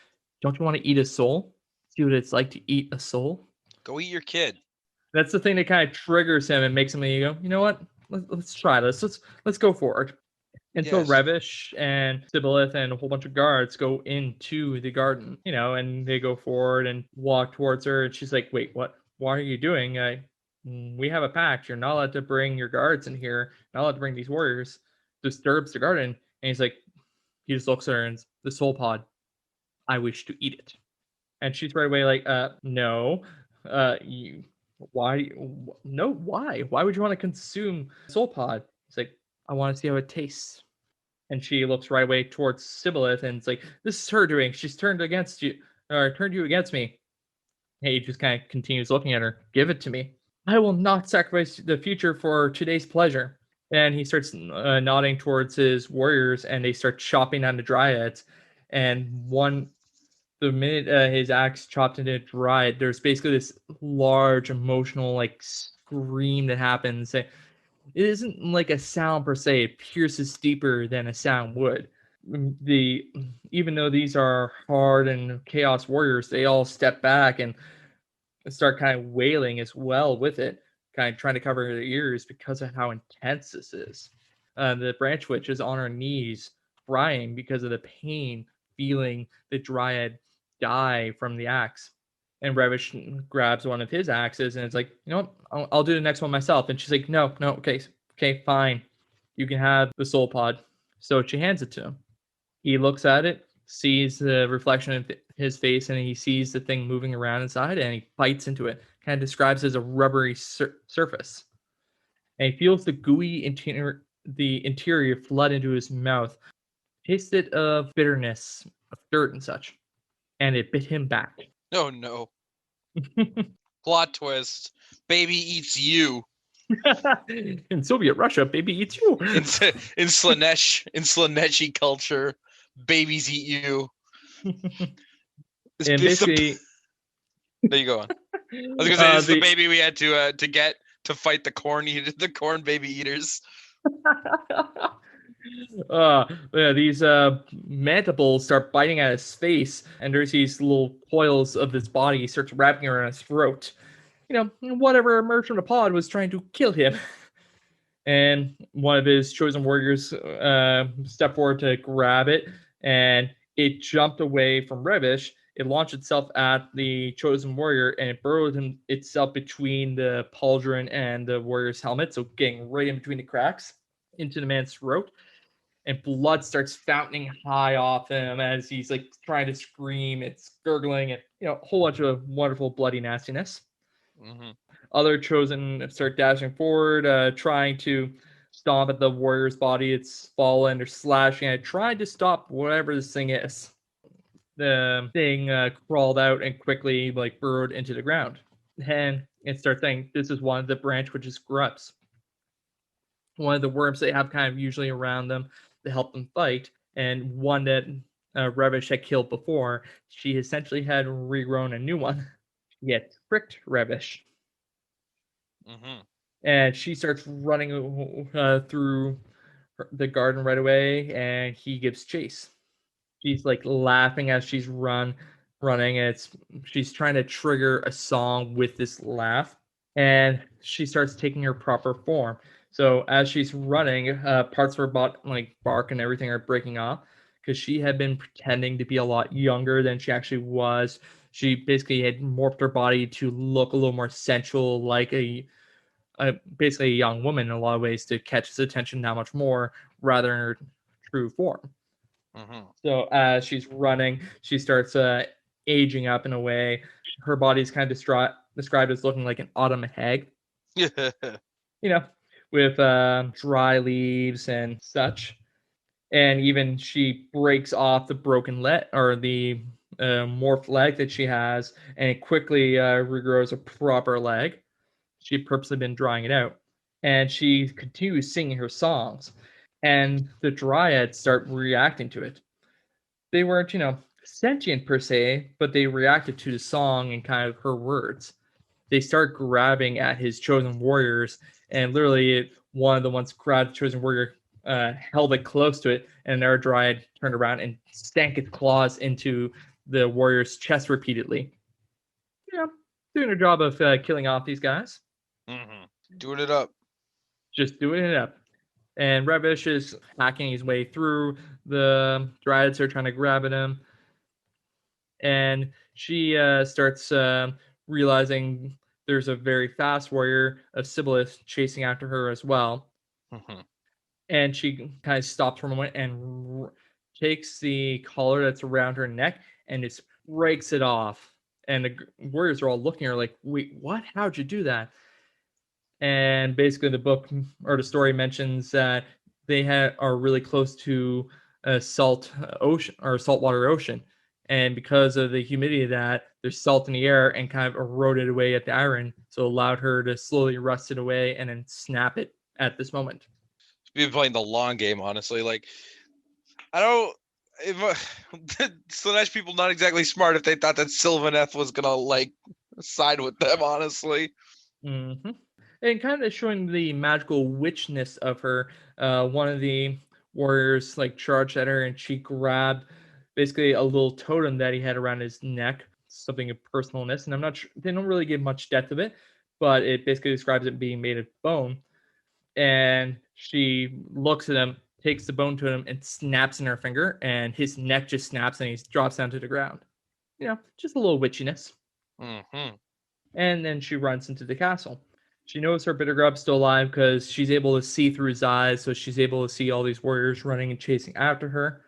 Don't you want to eat a soul? See what it's like to eat a soul? Go eat your kid. That's the thing that kind of triggers him and makes him go, you know what? Let's try this. Let's go forward. And so Yes. Revish and Sibboleth and a whole bunch of guards go into the garden, and they go forward and walk towards her. And she's like, wait, what? What are you doing? We have a pact. You're not allowed to bring your guards in here. Not allowed to bring these warriors. Disturbs the garden. And he's like, he just looks at her and the soul pod. I wish to eat it. And she's right away like, no. You why no, why would you want to consume soul pod? It's like, I want to see how it tastes. And she looks right away towards Sibboleth and it's like, this is her doing. She's turned against you, or turned you against me. He just kind of continues looking at her. Give it to me. I will not sacrifice the future for today's pleasure. And he starts nodding towards his warriors, and they start chopping down the dryads. And the minute his axe chopped into a dryad, there's basically this large emotional like scream that happens. It isn't like a sound per se; it pierces deeper than a sound would. Even though these are hard and chaos warriors, they all step back and start kind of wailing as well with it, kind of trying to cover their ears because of how intense this is. The branch witch is on her knees, crying because of the pain, feeling the dryad die from the axe. And Revish grabs one of his axes and it's like, you know what? I'll do the next one myself. And she's like, no, okay, fine. You can have the soul pod. So she hands it to him. He looks at it, sees the reflection of his face, and he sees the thing moving around inside, and he bites into it. Kind of describes it as a rubbery surface. And he feels the gooey interior flood into his mouth. Tastes it of bitterness, of dirt and such. and it bit him back. Oh no. Plot twist. Baby eats you. In Soviet Russia, baby eats you. In Slaneshi culture, babies eat you. And It's the basically, there you go on. I was gonna say this is the the baby we had to get to fight the corn baby eaters. these mandibles start biting at his face, and there's these little coils of his body. He starts wrapping around his throat. Whatever emerged from the pod was trying to kill him. And one of his chosen warriors stepped forward to grab it, and it jumped away from Revish. It launched itself at the chosen warrior, and it burrowed itself between the pauldron and the warrior's helmet, so getting right in between the cracks into the man's throat. And blood starts fountaining high off him as he's like trying to scream. It's gurgling, and a whole bunch of wonderful bloody nastiness. Mm-hmm. Other chosen start dashing forward, trying to stomp at the warrior's body. It's fallen or slashing at it, trying to stop whatever this thing is. The thing crawled out and quickly burrowed into the ground. And it starts saying, this is one of the branchwitch's grubs. One of the worms they have kind of usually around them to help them fight, and one that Revish had killed before. She essentially had regrown a new one, yet tricked Revish. Mm-hmm. And she starts running through the garden right away, and he gives chase. She's laughing as she's running. And she's trying to trigger a song with this laugh, and she starts taking her proper form. So as she's running, parts of her body, bark and everything, are breaking off because she had been pretending to be a lot younger than she actually was. She basically had morphed her body to look a little more sensual, like basically a young woman in a lot of ways, to catch his attention that much more rather than her true form. Mm-hmm. So as she's running, she starts aging up in a way. Her body's kind of described as looking like an autumn hag, with dry leaves and such. And even she breaks off the broken leg or the morphed leg that she has, and it quickly regrows a proper leg. She'd purposely been drawing it out. And she continues singing her songs. And the dryads start reacting to it. They weren't, sentient per se, but they reacted to the song and kind of her words. They start grabbing at his chosen warriors, and literally one of the ones grabbed the chosen warrior, held it close to it, and another dryad turned around and stank its claws into the warrior's chest repeatedly. Doing a job of killing off these guys. Mm-hmm. Doing it up. Just doing it up. And Revish is hacking his way through. The dryads are trying to grab at him. And she starts realizing there's a very fast warrior of Sibyllus chasing after her as well. Mm-hmm. And she kind of stops for a moment and takes the collar that's around her neck and just breaks it off. And the warriors are all looking at her like, wait, what? How'd you do that? And basically the book or the story mentions that they are really close to a salt ocean or saltwater ocean, and because of the humidity of that, there's salt in the air and kind of eroded away at the iron, so it allowed her to slowly rust it away and then snap it at this moment. We've been playing the long game, honestly. I don't. Slanesh people not exactly smart if they thought that Sylvaneth was gonna side with them, honestly. Mm-hmm. And kind of showing the magical witchness of her. One of the warriors charged at her, and she grabbed basically a little totem that he had around his neck, something of personalness. And I'm not sure, they don't really give much depth of it, but it basically describes it being made of bone. And she looks at him, takes the bone to him, and snaps in her finger, and his neck just snaps and he drops down to the ground. Just a little witchiness. Mm-hmm. And then she runs into the castle. She knows her bitter grub's still alive because she's able to see through his eyes, so she's able to see all these warriors running and chasing after her.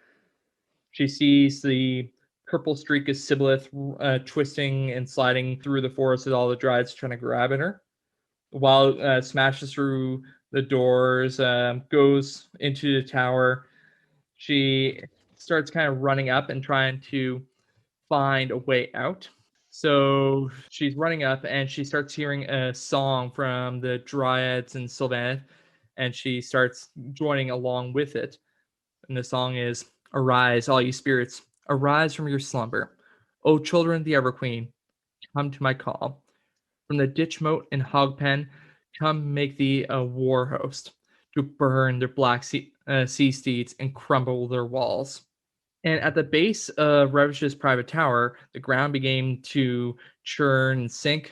She sees the purple streak of Sibylith twisting and sliding through the forest with all the dryads trying to grab at her. While smashes through the doors, goes into the tower. She starts kind of running up and trying to find a way out. So she's running up and she starts hearing a song from the Dryads and Sylvaneth, and she starts joining along with it. And the song is, "Arise, all you spirits, arise from your slumber. O children of the Everqueen, come to my call. From the ditch moat and hog pen, come make thee a war host, to burn their black sea steeds and crumble their walls." And at the base of Revish's private tower, the ground began to churn and sink.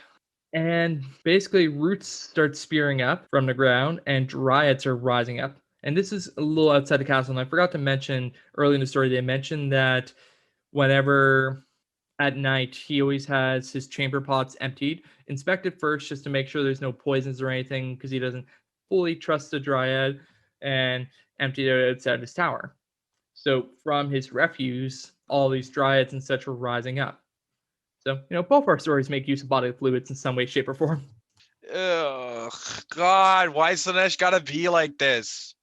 And basically, roots start spearing up from the ground, and dryads are rising up. And this is a little outside the castle. And I forgot to mention early in the story, they mentioned that whenever at night he always has his chamber pots emptied, inspected first just to make sure there's no poisons or anything, because he doesn't fully trust the dryad, and emptied it outside his tower. So from his refuse, all these dryads and such were rising up. So, both our stories make use of bodily fluids in some way, shape, or form. Ugh, God, why Slanesh gotta be like this?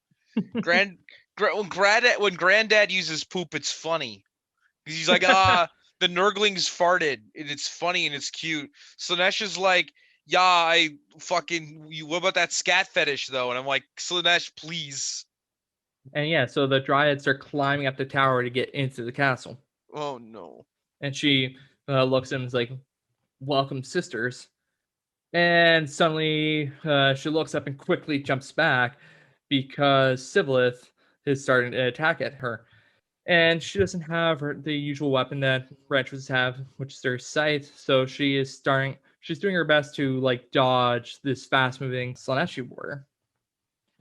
When Granddad uses poop, it's funny. Because he's like, the Nurglings farted, and it's funny and it's cute. Slanesh is like, yeah, what about that scat fetish, though? And I'm like, Slanesh, please. And yeah, so the dryads are climbing up the tower to get into the castle. Oh, no. And she looks at him and is like, "Welcome, sisters." And suddenly she looks up and quickly jumps back because Sibyleth is starting to attack at her. And she doesn't have the usual weapon that branchwitches have, which is their scythe. So she's doing her best to like dodge this fast-moving Slaneshi warrior.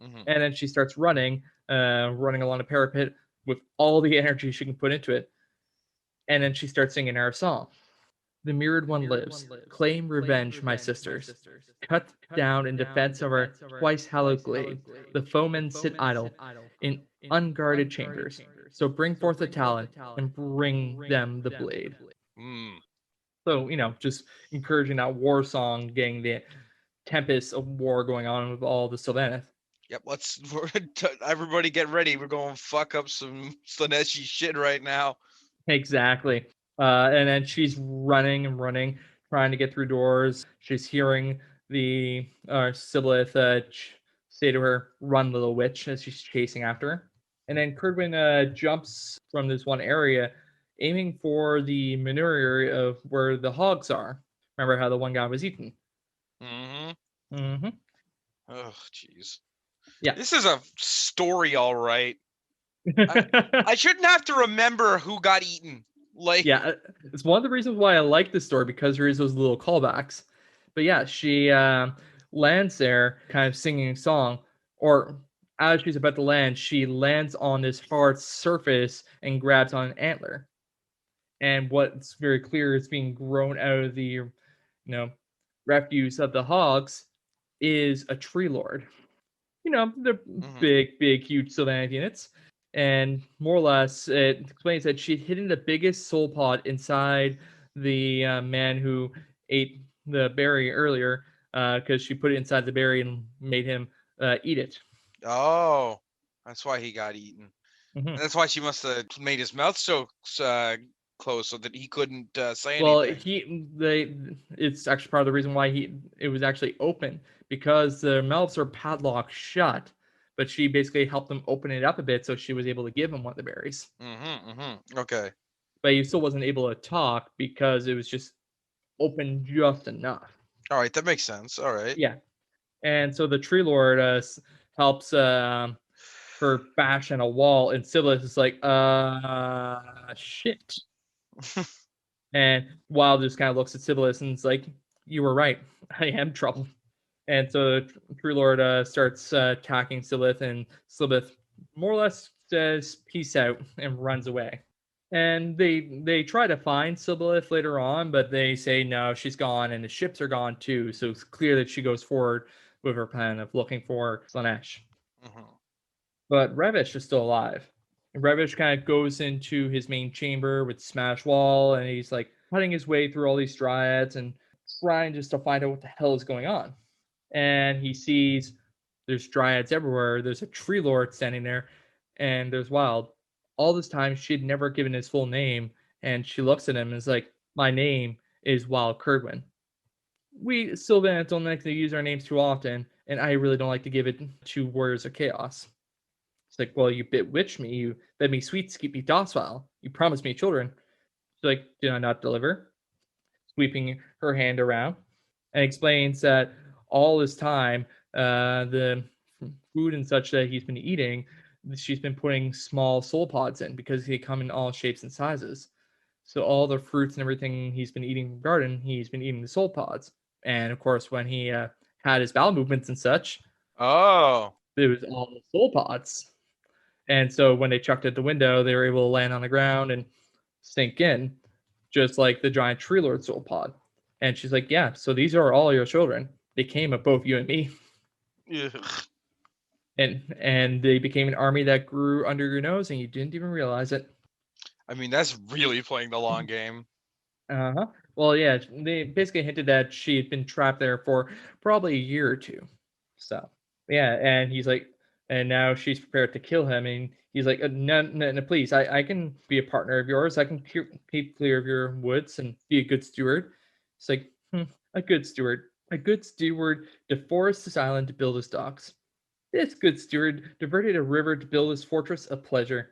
Mm-hmm. And then she starts running along the parapet with all the energy she can put into it. And then she starts singing our song. "The mirrored one lives. Claim revenge, my sisters. Cut down in defense of our twice hallowed glade. The foemen sit idle in unguarded chambers. So bring forth the talon and bring them the blade." Mm. So, just encouraging that war song, getting the tempest of war going on with all the Sylvaneth. Yep, everybody get ready. We're going to fuck up some Slaneshi shit right now. Exactly. And then she's running and running, trying to get through doors. She's hearing the Sibyleth say to her, "Run, little witch," as she's chasing after her. And then Curdwin jumps from this one area, aiming for the manure area of where the hogs are. Remember how the one guy was eaten? Mm-hmm. Mm-hmm. Oh, jeez. Yeah. This is a story, all right. I shouldn't have to remember who got eaten. Like, yeah, it's one of the reasons why I like this story, because there is those little callbacks. But yeah, she lands there, kind of singing a song, or as she's about to land, she lands on this hard surface and grabs on an antler. And what's very clear is being grown out of the, refuse of the hogs is a tree lord. They're big, huge Sylvaneth units. And more or less, it explains that she'd hidden the biggest soul pod inside the man who ate the berry earlier, because she put it inside the berry and made him eat it. Oh, that's why he got eaten. Mm-hmm. And that's why she must have made his mouth so closed so that he couldn't say well, anything. it's actually part of the reason why it was actually open, because the mouths are padlocked shut. But she basically helped them open it up a bit, so she was able to give him one of the berries. Okay. But he still wasn't able to talk because it was just open just enough. All right, that makes sense. All right. Yeah. And so the tree lord helps her bash in a wall, and Sibyleth is like, shit. And Wild just kind of looks at Sibyleth and is like, "You were right. I am trouble." And so the tree lord starts attacking Sibyleth, and Sibyleth more or less says peace out and runs away. And they try to find Sibyleth later on, but they say no, she's gone, and the ships are gone too. So it's clear that she goes forward with her plan of looking for Slanesh. But Revish is still alive. And Revish kind of goes into his main chamber with Smash Wall, and he's like cutting his way through all these dryads and trying just to find out what the hell is going on. And he sees there's dryads everywhere. There's a tree lord standing there, and there's Wild. All this time, she'd never given his full name, And she looks at him and is like, "My name is Wild Curdwin. We Sylvanians don't like to use our names too often, and I really don't like to give it to Warriors of Chaos." It's like, "Well, you bewitched me. You fed me sweets to keep me docile. You promised me children." She's like, "Did I not deliver?" Sweeping her hand around, and explains that all this time, the food and such that he's been eating, she's been putting small soul pods in because they come in all shapes and sizes. So all the fruits and everything he's been eating in the garden, he's been eating the soul pods. And of course, when he had his bowel movements and such, Oh. it was all the soul pods. And so when they chucked it at the window, they were able to land on the ground and sink in, just like the giant tree lord soul pod. And she's like, "Yeah, so these are all your children. They came of both you and me." Ugh. And they became an army that grew under your nose and you didn't even realize it. I mean, that's really playing the long game. Uh-huh. Well, yeah, they basically hinted that she had been trapped there for probably a year or two. So, yeah, and he's like, and now she's prepared to kill him. And he's like, "No, no, no, please, I can be a partner of yours. I can keep clear of your woods and be a good steward." It's like, a good steward. A good steward deforests this island to build his docks. This good steward diverted a river to build his fortress of pleasure.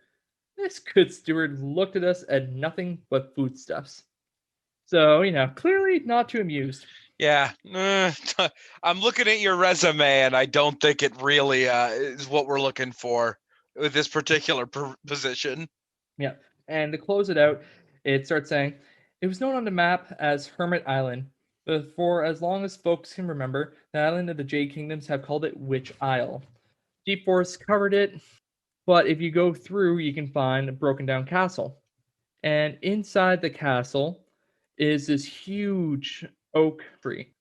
This good steward looked at us at nothing but foodstuffs. So, clearly not too amused. Yeah. I'm looking at your resume, and I don't think it really is what we're looking for with this particular position. Yeah. And to close it out, it starts saying, "It was known on the map as Hermit Island, but for as long as folks can remember, the island of the Jade Kingdoms have called it Witch Isle. Deep Forest covered it, but if you go through, you can find a broken down castle. And inside the castle is this huge oak tree.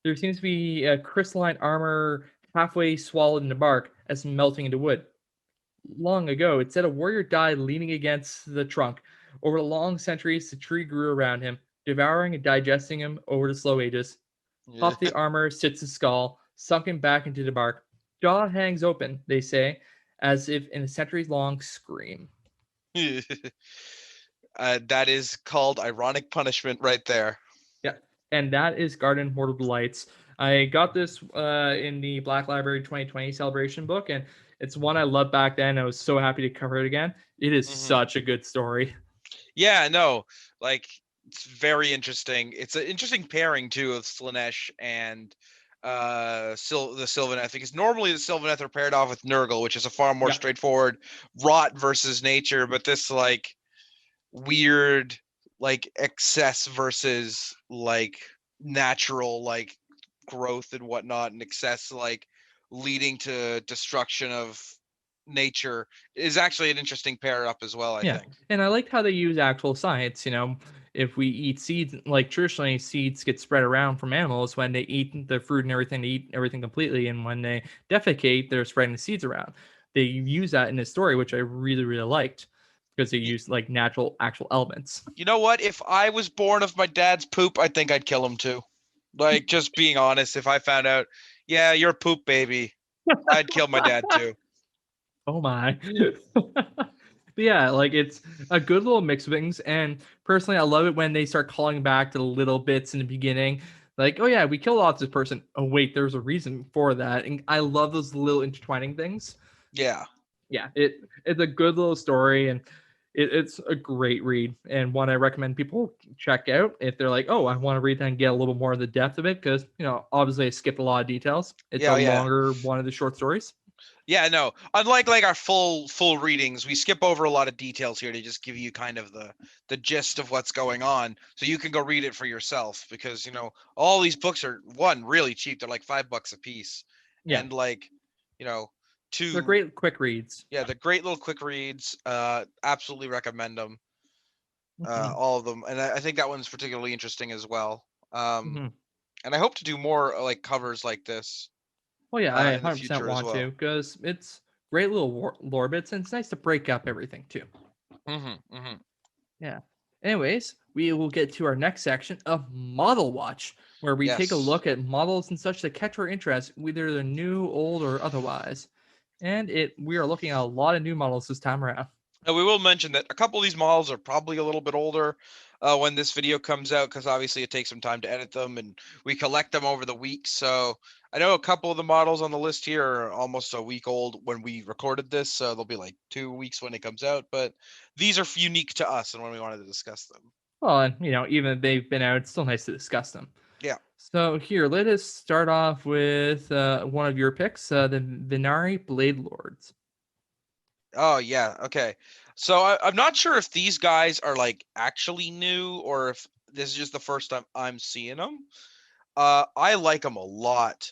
There seems to be a crystalline armor halfway swallowed in the bark as melting into wood. Long ago, it said a warrior died leaning against the trunk. Over the long centuries, the tree grew around him, devouring and digesting him over the slow ages. Yeah. Atop the armor sits his skull, sunken back into the bark. Jaw hangs open, they say, as if in a centuries-long scream." That is called ironic punishment right there. Yeah, and that is Garden Mortal Delights. I got this in the Black Library 2020 celebration book, and it's one I loved back then. I was so happy to cover it again. It is such a good story. Yeah, no, like it's very interesting. It's an interesting pairing too of Slaanesh and the Sylvaneth. I think it's normally the Sylvaneth are paired off with Nurgle, which is a far more Yeah. straightforward rot versus nature, but this like weird like excess versus like natural like growth and whatnot, and excess like leading to destruction of nature is actually an interesting pair up as well, I Yeah, think. and I liked how they use actual science. If we eat seeds, like traditionally, seeds get spread around from animals. When they eat the fruit and everything, they eat everything completely, and when they defecate, they're spreading the seeds around. They use that in the story, which I really, really liked because they use like natural, actual elements. You know what? If I was born of my dad's poop, I think I'd kill him too. Like, just being honest, if I found out, yeah, you're a poop baby, I'd kill my dad too. Oh my. But yeah, like it's a good little mix of things. And personally, I love it when they start calling back to the little bits in the beginning. Like, oh yeah, we killed off this person. Oh wait, there's a reason for that. And I love those little intertwining things. Yeah. Yeah, it's a good little story, and it's a great read, and one I recommend people check out if they're like, "Oh, I want to read that and get a little more of the depth of it," because obviously I skipped a lot of details. It's a Yeah. longer one of the short stories. Yeah, no. Unlike like our full readings, we skip over a lot of details here to just give you kind of the gist of what's going on, so you can go read it for yourself. Because all these books are really cheap. They're like $5 a piece, Yeah, and like you know they're two great quick reads. yeah, they're great little quick reads. Absolutely recommend them. Mhm, All of them, and I think that one's particularly interesting as well. mhm. And I hope to do more like covers like this Well, yeah, I in the 100% future as want to well. because it's great little lore bits, and it's nice to break up everything too. Mm-hmm. Yeah. Anyways, we will get to our next section of Model Watch, where we take a Yes. look at models and such that catch our interest, whether they're new, old, or otherwise. And we are looking at a lot of new models this time around. We will mention that a couple of these models are probably a little bit older when this video comes out, because obviously it takes some time to edit them and we collect them over the week. So I know a couple of the models on the list here are almost a week old when we recorded this, so they'll be like 2 weeks when it comes out. But these are unique to us and when we wanted to discuss them. Well, and even if they've been out, it's still nice to discuss them. Yeah. So here, let us start off with one of your picks, the Venari Blade Lords. Oh yeah. Okay. So I'm not sure if these guys are like actually new or if this is just the first time I'm seeing them. I like them a lot.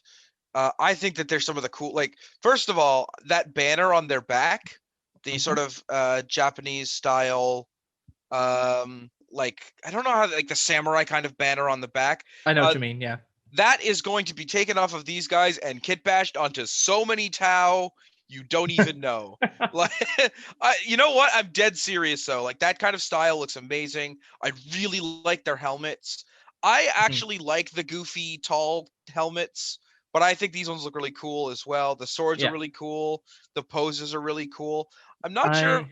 I think that there's some of the cool, like, first of all, that banner on their back, the sort of Japanese style, like, I don't know how, like the samurai kind of banner on the back. I know what you mean, yeah. That is going to be taken off of these guys and kit bashed onto so many Tau you don't even know. Like, you know what? I'm dead serious though. Like, that kind of style looks amazing. I really like their helmets. I actually like the goofy tall helmets, but I think these ones look really cool as well. The swords are Yeah. really cool. The poses are really cool. I'm not sure. I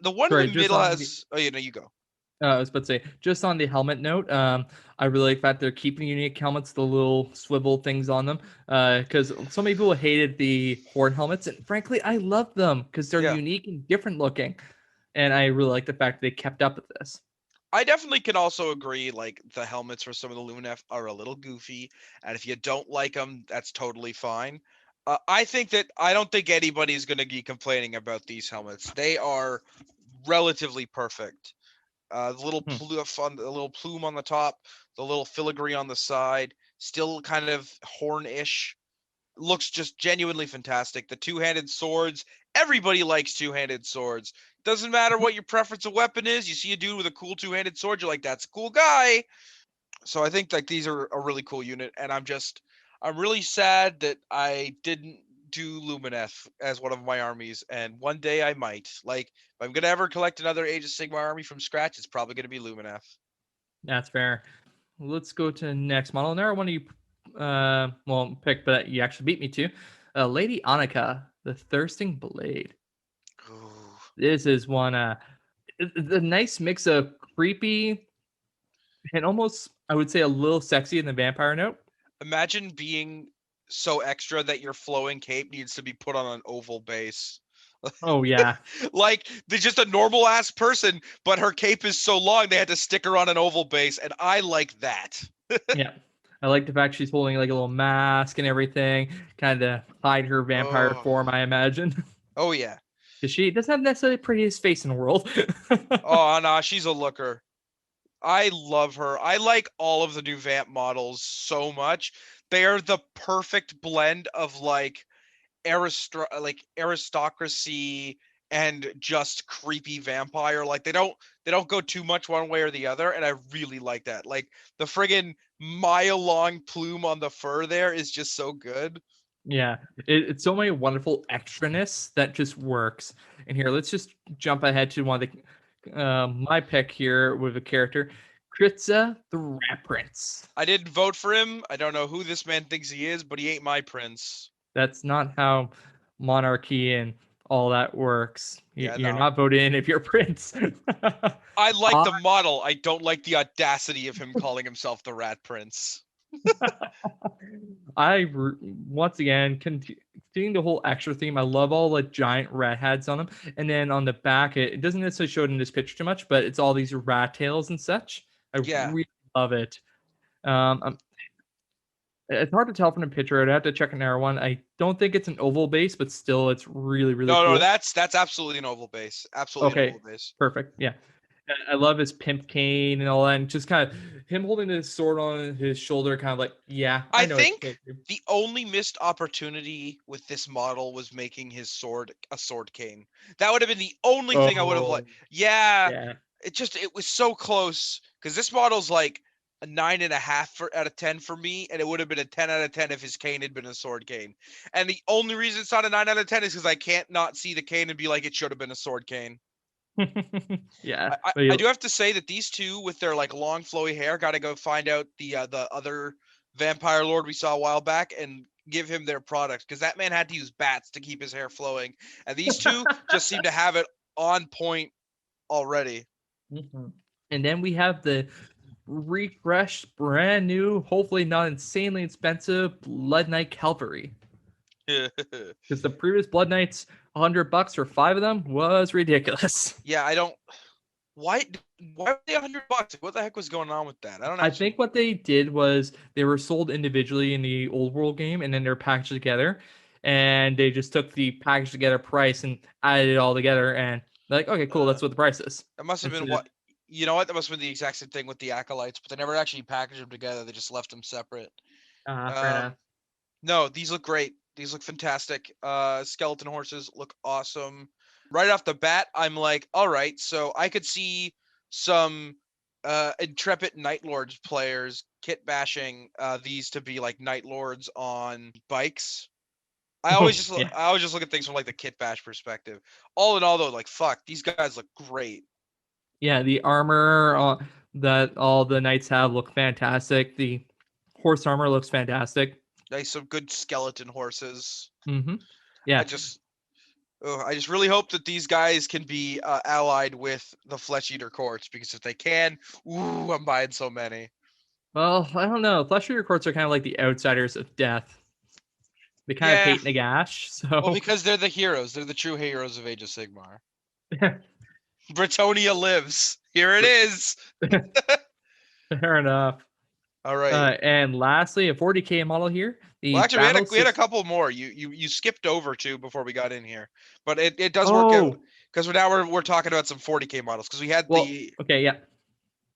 The one in sorry, the just middle on the has. Oh, you go. I was about to say, just on the helmet note, I really like that they're keeping unique helmets, the little swivel things on them, because so many people hated the horde helmets, and frankly, I love them because they're Yeah. unique and different looking, and I really like the fact they kept up with this. I definitely can also agree, like, the helmets for some of the Luminef are a little goofy, and if you don't like them, that's totally fine. I don't think anybody's going to be complaining about these helmets. They are relatively perfect. The little Hmm. the little plume on the top, the little filigree on the side, still kind of horn-ish. Looks just genuinely fantastic. The two-handed swords, everybody likes two-handed swords. Doesn't matter what your preference of weapon is. You see a dude with a cool two-handed sword, you're like, that's a cool guy. So I think like these are a really cool unit, and I'm really sad that I didn't do Lumineth as one of my armies, and one day I might. Like, if I'm gonna ever collect another Age of Sigmar army from scratch, it's probably gonna be Lumineth. That's fair. Let's go to the next model. Now, one of you, pick, but you actually beat me to, Lady Annika, the Thirsting Blade. Ooh. This is one, the nice mix of creepy and almost, I would say, a little sexy in the vampire note. Imagine being so extra that your flowing cape needs to be put on an oval base. Oh yeah, Like, they're just a normal ass person, but her cape is so long they had to stick her on an oval base, and I like that. yeah. I like the fact she's holding like a little mask and everything, kind of hide her vampire Oh, form, I imagine, oh yeah. because she doesn't have necessarily the prettiest face in the world. Oh no, she's a looker. I love her. I like all of the new vamp models so much. They are the perfect blend of like aristocracy and just creepy vampire. Like, they don't go too much one way or the other, and I really like that. Like, the friggin' mile long plume on the fur there is just so good. Yeah, it's so many wonderful extraness that just works. And here, let's just jump ahead to one of the my pick here with a character, Kritza the Rat Prince. I didn't vote for him. I don't know who this man thinks he is, but he ain't my prince. That's not how monarchy and all that works. Yeah, You're no. not voted in if you're prince. I like I the model. I don't like the audacity of him calling himself the Rat Prince. Once again continuing the whole extra theme. I love all the giant rat heads on them, and then on the back, it doesn't necessarily show it in this picture too much, but it's all these rat tails and such. I Yeah. really love it. Um, it's hard to tell from the picture. I'd have to check another one. I don't think it's an oval base, but still, it's really really No, no, cool. that's absolutely an oval base. Absolutely an Okay, oval base. perfect. Yeah. I love his pimp cane and all that, and just kind of him holding his sword on his shoulder, kind of like, yeah, I I know what think you do. the only missed opportunity with this model was making his sword a sword cane. That would have been the only thing I would have Oh, liked. Yeah, yeah. it was so close because this model's like a 9.5 out of 10 for me, and it would have been a 10 out of 10 if his cane had been a sword cane. And the only reason it's not a 9 out of 10 is because I can't not see the cane and be like, it should have been a sword cane. Yeah, I do have to say that these two with their like long flowy hair got to go find out the other vampire lord we saw a while back and give him their product, because that man had to use bats to keep his hair flowing, and these two just seem to have it on point already. Mhm. And then we have the refreshed, brand new, hopefully not insanely expensive Blood Knight Cavalry. Because the previous Blood Knights, $100 for 5 of them was ridiculous. Yeah, I don't. Why were they $100? What the heck was going on with that? I don't I actually. think what they did was they were sold individually in the old world game, and then they're packaged together. And they just took the packaged together price and added it all together. And they're like, okay, cool, that's what the price is. That must have been Instead of, what. You know what? That must have been the exact same thing with the acolytes, but they never actually packaged them together. They just left them separate. fair enough. No, these look great. These look fantastic. Skeleton horses look awesome. Right off the bat, I'm like, all right, so I could see some intrepid Night Lords players kit bashing these to be like Night Lords on bikes. I always just Yeah. I always just look at things from like the kit bash perspective. All in all, though, like fuck, these guys look great. Yeah, the armor that all the knights have look fantastic. The horse armor looks fantastic. Nice, some good skeleton horses. Mm-hmm. I Yeah. just I just really hope that these guys can be allied with the Flesh Eater courts, because if they can, ooh, I'm buying so many. Well, I don't know. Flesh Eater courts are kind of like the outsiders of death. They kind of Yeah, hate Nagash, well, so because they're the heroes. They're the true heroes of Age of Sigmar. Bretonia lives. Here it is. fair enough. All right. And lastly, a 40k model here. Well, The actually, battle we had a system. couple more. You skipped over two before we got in here, but it does work out Oh, because we're talking about some 40k models, because we had well, the okay, yeah.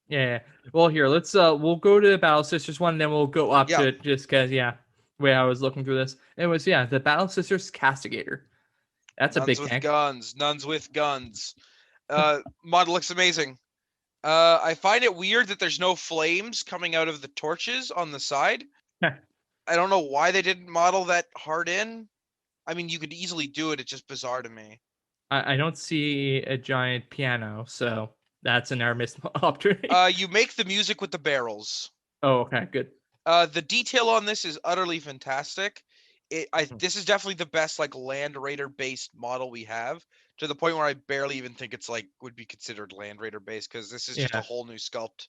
Yeah. Well, here, let's we'll go to the Battle Sisters one, and then we'll go up yeah to it just because, yeah, way I was looking through this. It was, yeah, the Battle Sisters Castigator. That's a nuns big with tank. guns, nuns with guns. Model looks amazing. I find it weird that there's no flames coming out of the torches on the side. I don't know why they didn't model that hard in. I mean, you could easily do it. It's just bizarre to me. I don't see a giant piano, so that's an error missed opportunity. You make the music with the barrels. Oh, okay, good. The detail on this is utterly fantastic. This is definitely the best like Land Raider based model we have, to the point where I barely even think it's like would be considered Land Raider based, because this is just a Yeah, whole new sculpt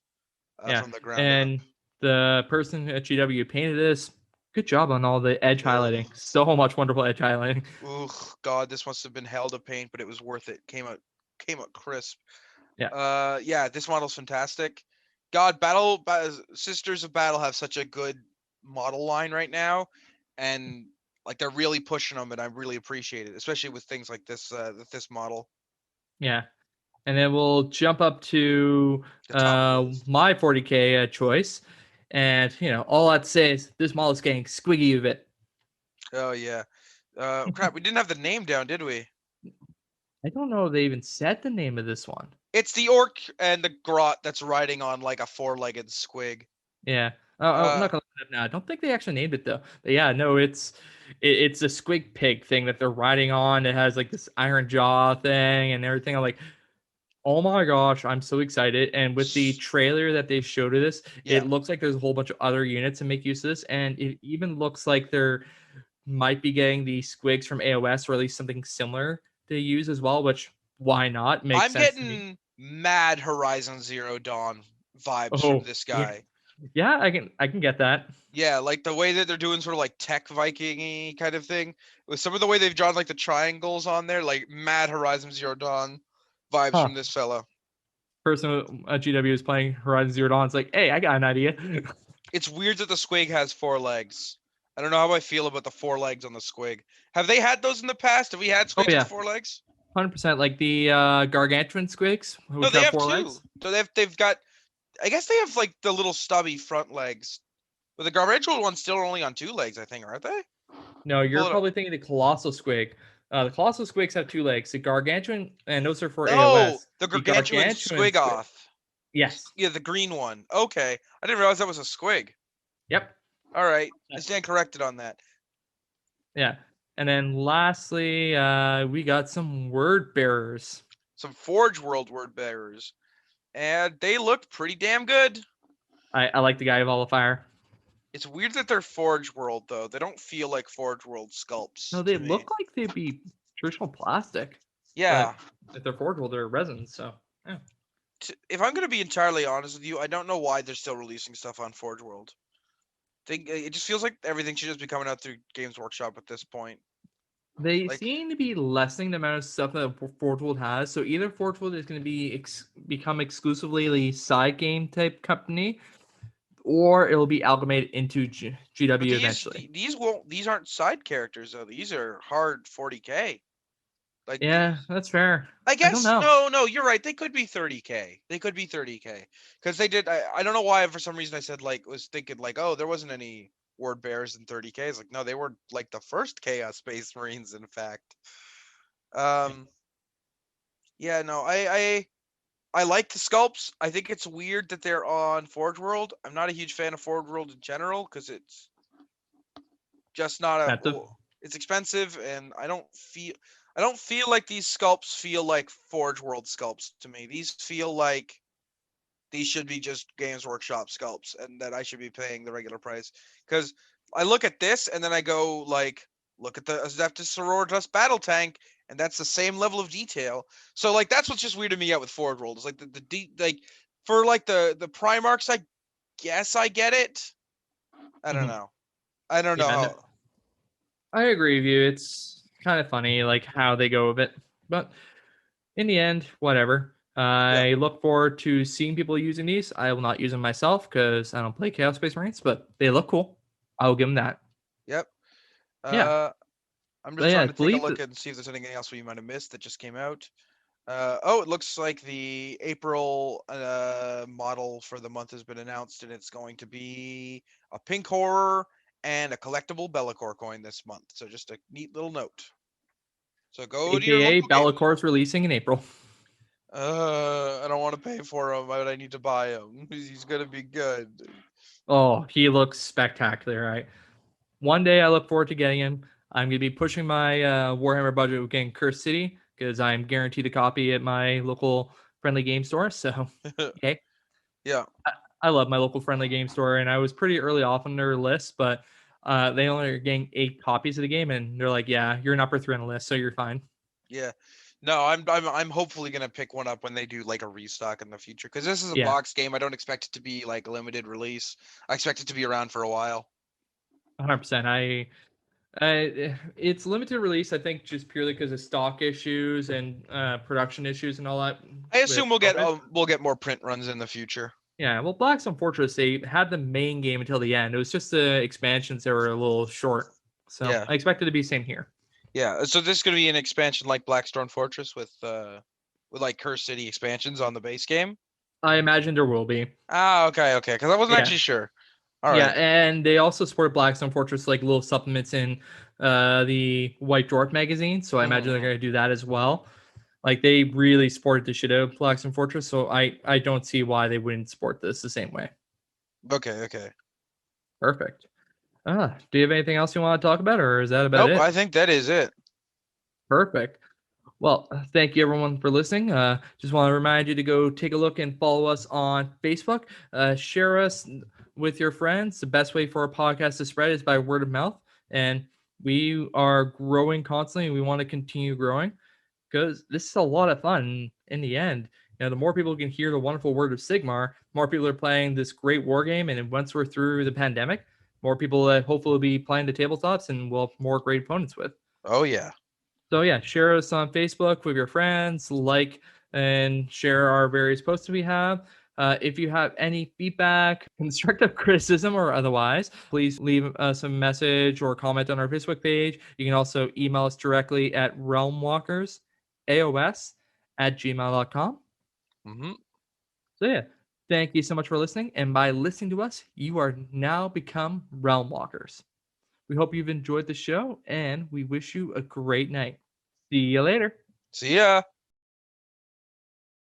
yeah. from the ground up. And the person at GW painted this. Good job on all the edge Ugh. highlighting. So much wonderful edge highlighting. Ugh, God, this must have been hell to paint, but it was worth it. Came out crisp. Yeah. Yeah, this model's fantastic. God, Sisters of Battle have such a good model line right now, and like they're really pushing them, and I really appreciate it, especially with things like this. This model, Yeah. And then we'll jump up to the top ones. my 40k choice. And, all I'd say is this model is getting squiggy a bit. Oh yeah. Crap, we didn't have the name down, did we? I don't know if they even said the name of this one. It's the orc and the grot that's riding on like a four-legged squig. Yeah. I'm not gonna look it up now. I don't think they actually named it though. But yeah, no, it's a squig pig thing that they're riding on. It has like this iron jaw thing and everything. I'm like, oh my gosh, I'm so excited. And with the trailer that they showed of this, Yeah. it looks like there's a whole bunch of other units to make use of this. And it even looks like they're might be getting the squigs from AOS, or at least something similar to use as well, which why not? Makes I'm sense to me. getting mad Horizon Zero Dawn vibes from Oh, this yeah. guy. Yeah, I can get that. Yeah, like the way that they're doing sort of like tech Viking-y kind of thing. With some of the way they've drawn like the triangles on there, like mad Horizon Zero Dawn vibes Huh. from this fella. Person at GW is playing Horizon Zero Dawn. It's like, hey, I got an idea. It's weird that the squig has 4 legs. I don't know how I feel about the 4 legs on the squig. Have they had those in the past? Have we had Oh squigs yeah, with 4 legs? 100%. Like the gargantuan squigs, No, which they have have 4 two. legs. So they've got. I guess they have like the little stubby front legs, but the gargantuan one's still only on 2 legs, I think, aren't they? No, you're Pull it up. probably thinking the colossal squig. The colossal squigs have 2 legs. The gargantuan, and those are for Oh, AOS. the The gargantuan gargantuan squig. squigoth. Yes. Yeah, the green one. Okay, I didn't realize that was a squig. Yep. All right, I stand corrected on that. Yeah. And then lastly, we got some word bearers. Some Forge World word bearers, and they look pretty damn good. I like the guy of all the fire. It's weird that they're Forge World though. They don't feel like Forge World sculpts No, they to me. look like they'd be traditional plastic. Yeah. But if they're Forge World, they're resin. So yeah. If I'm gonna be entirely honest with you, I don't know why they're still releasing stuff on Forge World. It just feels like everything should just be coming out through Games Workshop at this point. They Like, seem to be lessening the amount of stuff that Forge World has. So either Forge World is going to be become exclusively a side game type company, or it'll be amalgamated into but GW eventually. these aren't side characters though. These are hard 40K. Like Yeah, these. that's fair. I I don't guess know. no, you're right. They could be 30K. They could be 30K because they did. I don't know why for some reason I said like was thinking like, oh, there wasn't any word bears in 30K. It's like no, they were like the first Chaos Space Marines. In fact, um, yeah, no, I like the sculpts. I think it's weird that they're on Forge World. I'm not a huge fan of Forge World in general because it's just not a. Expensive. It's expensive, and I don't feel like these sculpts feel like Forge World sculpts to me. These feel like these should be just Games Workshop sculpts, and that I should be paying the regular price. Because I look at this, and then I go like, look at the Adeptus Sororitas battle tank, and that's the same level of detail. So like that's what's just weirded me out with Forge World. It's like like for like the Primarchs, I guess I get it. I don't know. I don't know Yeah, how. I agree with you. It's kind of funny, like how they go with it, but in the end, whatever. Yep. I look forward to seeing people using these. I will not use them myself because I don't play Chaos Space Marines, but they look cool. I will give them that. Yep. Yeah, I'm just but yeah, trying I to take a believe look that. and see if there's anything else we might have missed that just came out. Oh, it looks like the April model for the month has been announced, and it's going to be a pink horror and a collectible Bellacore coin this month. So just a neat little note. So go to your AKA local game. Bellacor's releasing in April. I don't want to pay for him, but I need to buy him. He's gonna be good. Oh, he looks spectacular, right? One day I look forward to getting him. I'm going to be pushing my Warhammer budget with getting Cursed City because I'm guaranteed a copy at my local friendly game store. So, okay. Yeah. I love my local friendly game store, and I was pretty early off on their list, but they only are getting 8 copies of the game, and they're like, yeah, you're an upper 3 on the list, so you're fine. Yeah. No, I'm hopefully gonna pick one up when they do like a restock in the future because this is a Yeah, box game. I don't expect it to be like a limited release. I expect it to be around for a while. 100%. It's limited release, I think, just purely because of stock issues and production issues and all that I with assume COVID. we'll get more print runs in the future. Yeah, well, Blackstone Fortress, they had the main game until the end. It was just the expansions that were a little short. So Yeah. I expect it to be same here. Yeah. So this is gonna be an expansion like Blackstone Fortress with like Curse City expansions on the base game. I imagine there will be. Ah, okay, okay. Because I wasn't Yeah. actually sure. All Yeah, right. and they also support Blackstone Fortress like little supplements in the White Dwarf magazine. So I imagine they're Mm-hmm. going to do that as well. Like they really supported the shit out of Blackstone Fortress, so I don't see why they wouldn't support this the same way. Okay, okay. Perfect. Do you have anything else you want to talk about, or is that about Nope, it? I think that is it. Perfect. Well, thank you everyone for listening. Just want to remind you to go take a look and follow us on Facebook. Share us with your friends. The best way for a podcast to spread is by word of mouth. And we are growing constantly. We want to continue growing because this is a lot of fun in the end. The more people can hear the wonderful word of Sigmar, more people are playing this great war game. And once we're through the pandemic, more people hopefully will be playing the tabletops and we'll have more great opponents with. Oh yeah. So yeah, share us on Facebook with your friends, like and share our various posts we have. If you have any feedback, constructive criticism, or otherwise, please leave us a message or comment on our Facebook page. You can also email us directly at realmwalkersaos@gmail.com. Mm-hmm. So yeah, thank you so much for listening. And by listening to us, you are now become Realm Walkers. We hope you've enjoyed the show, and we wish you a great night. See you later. See ya.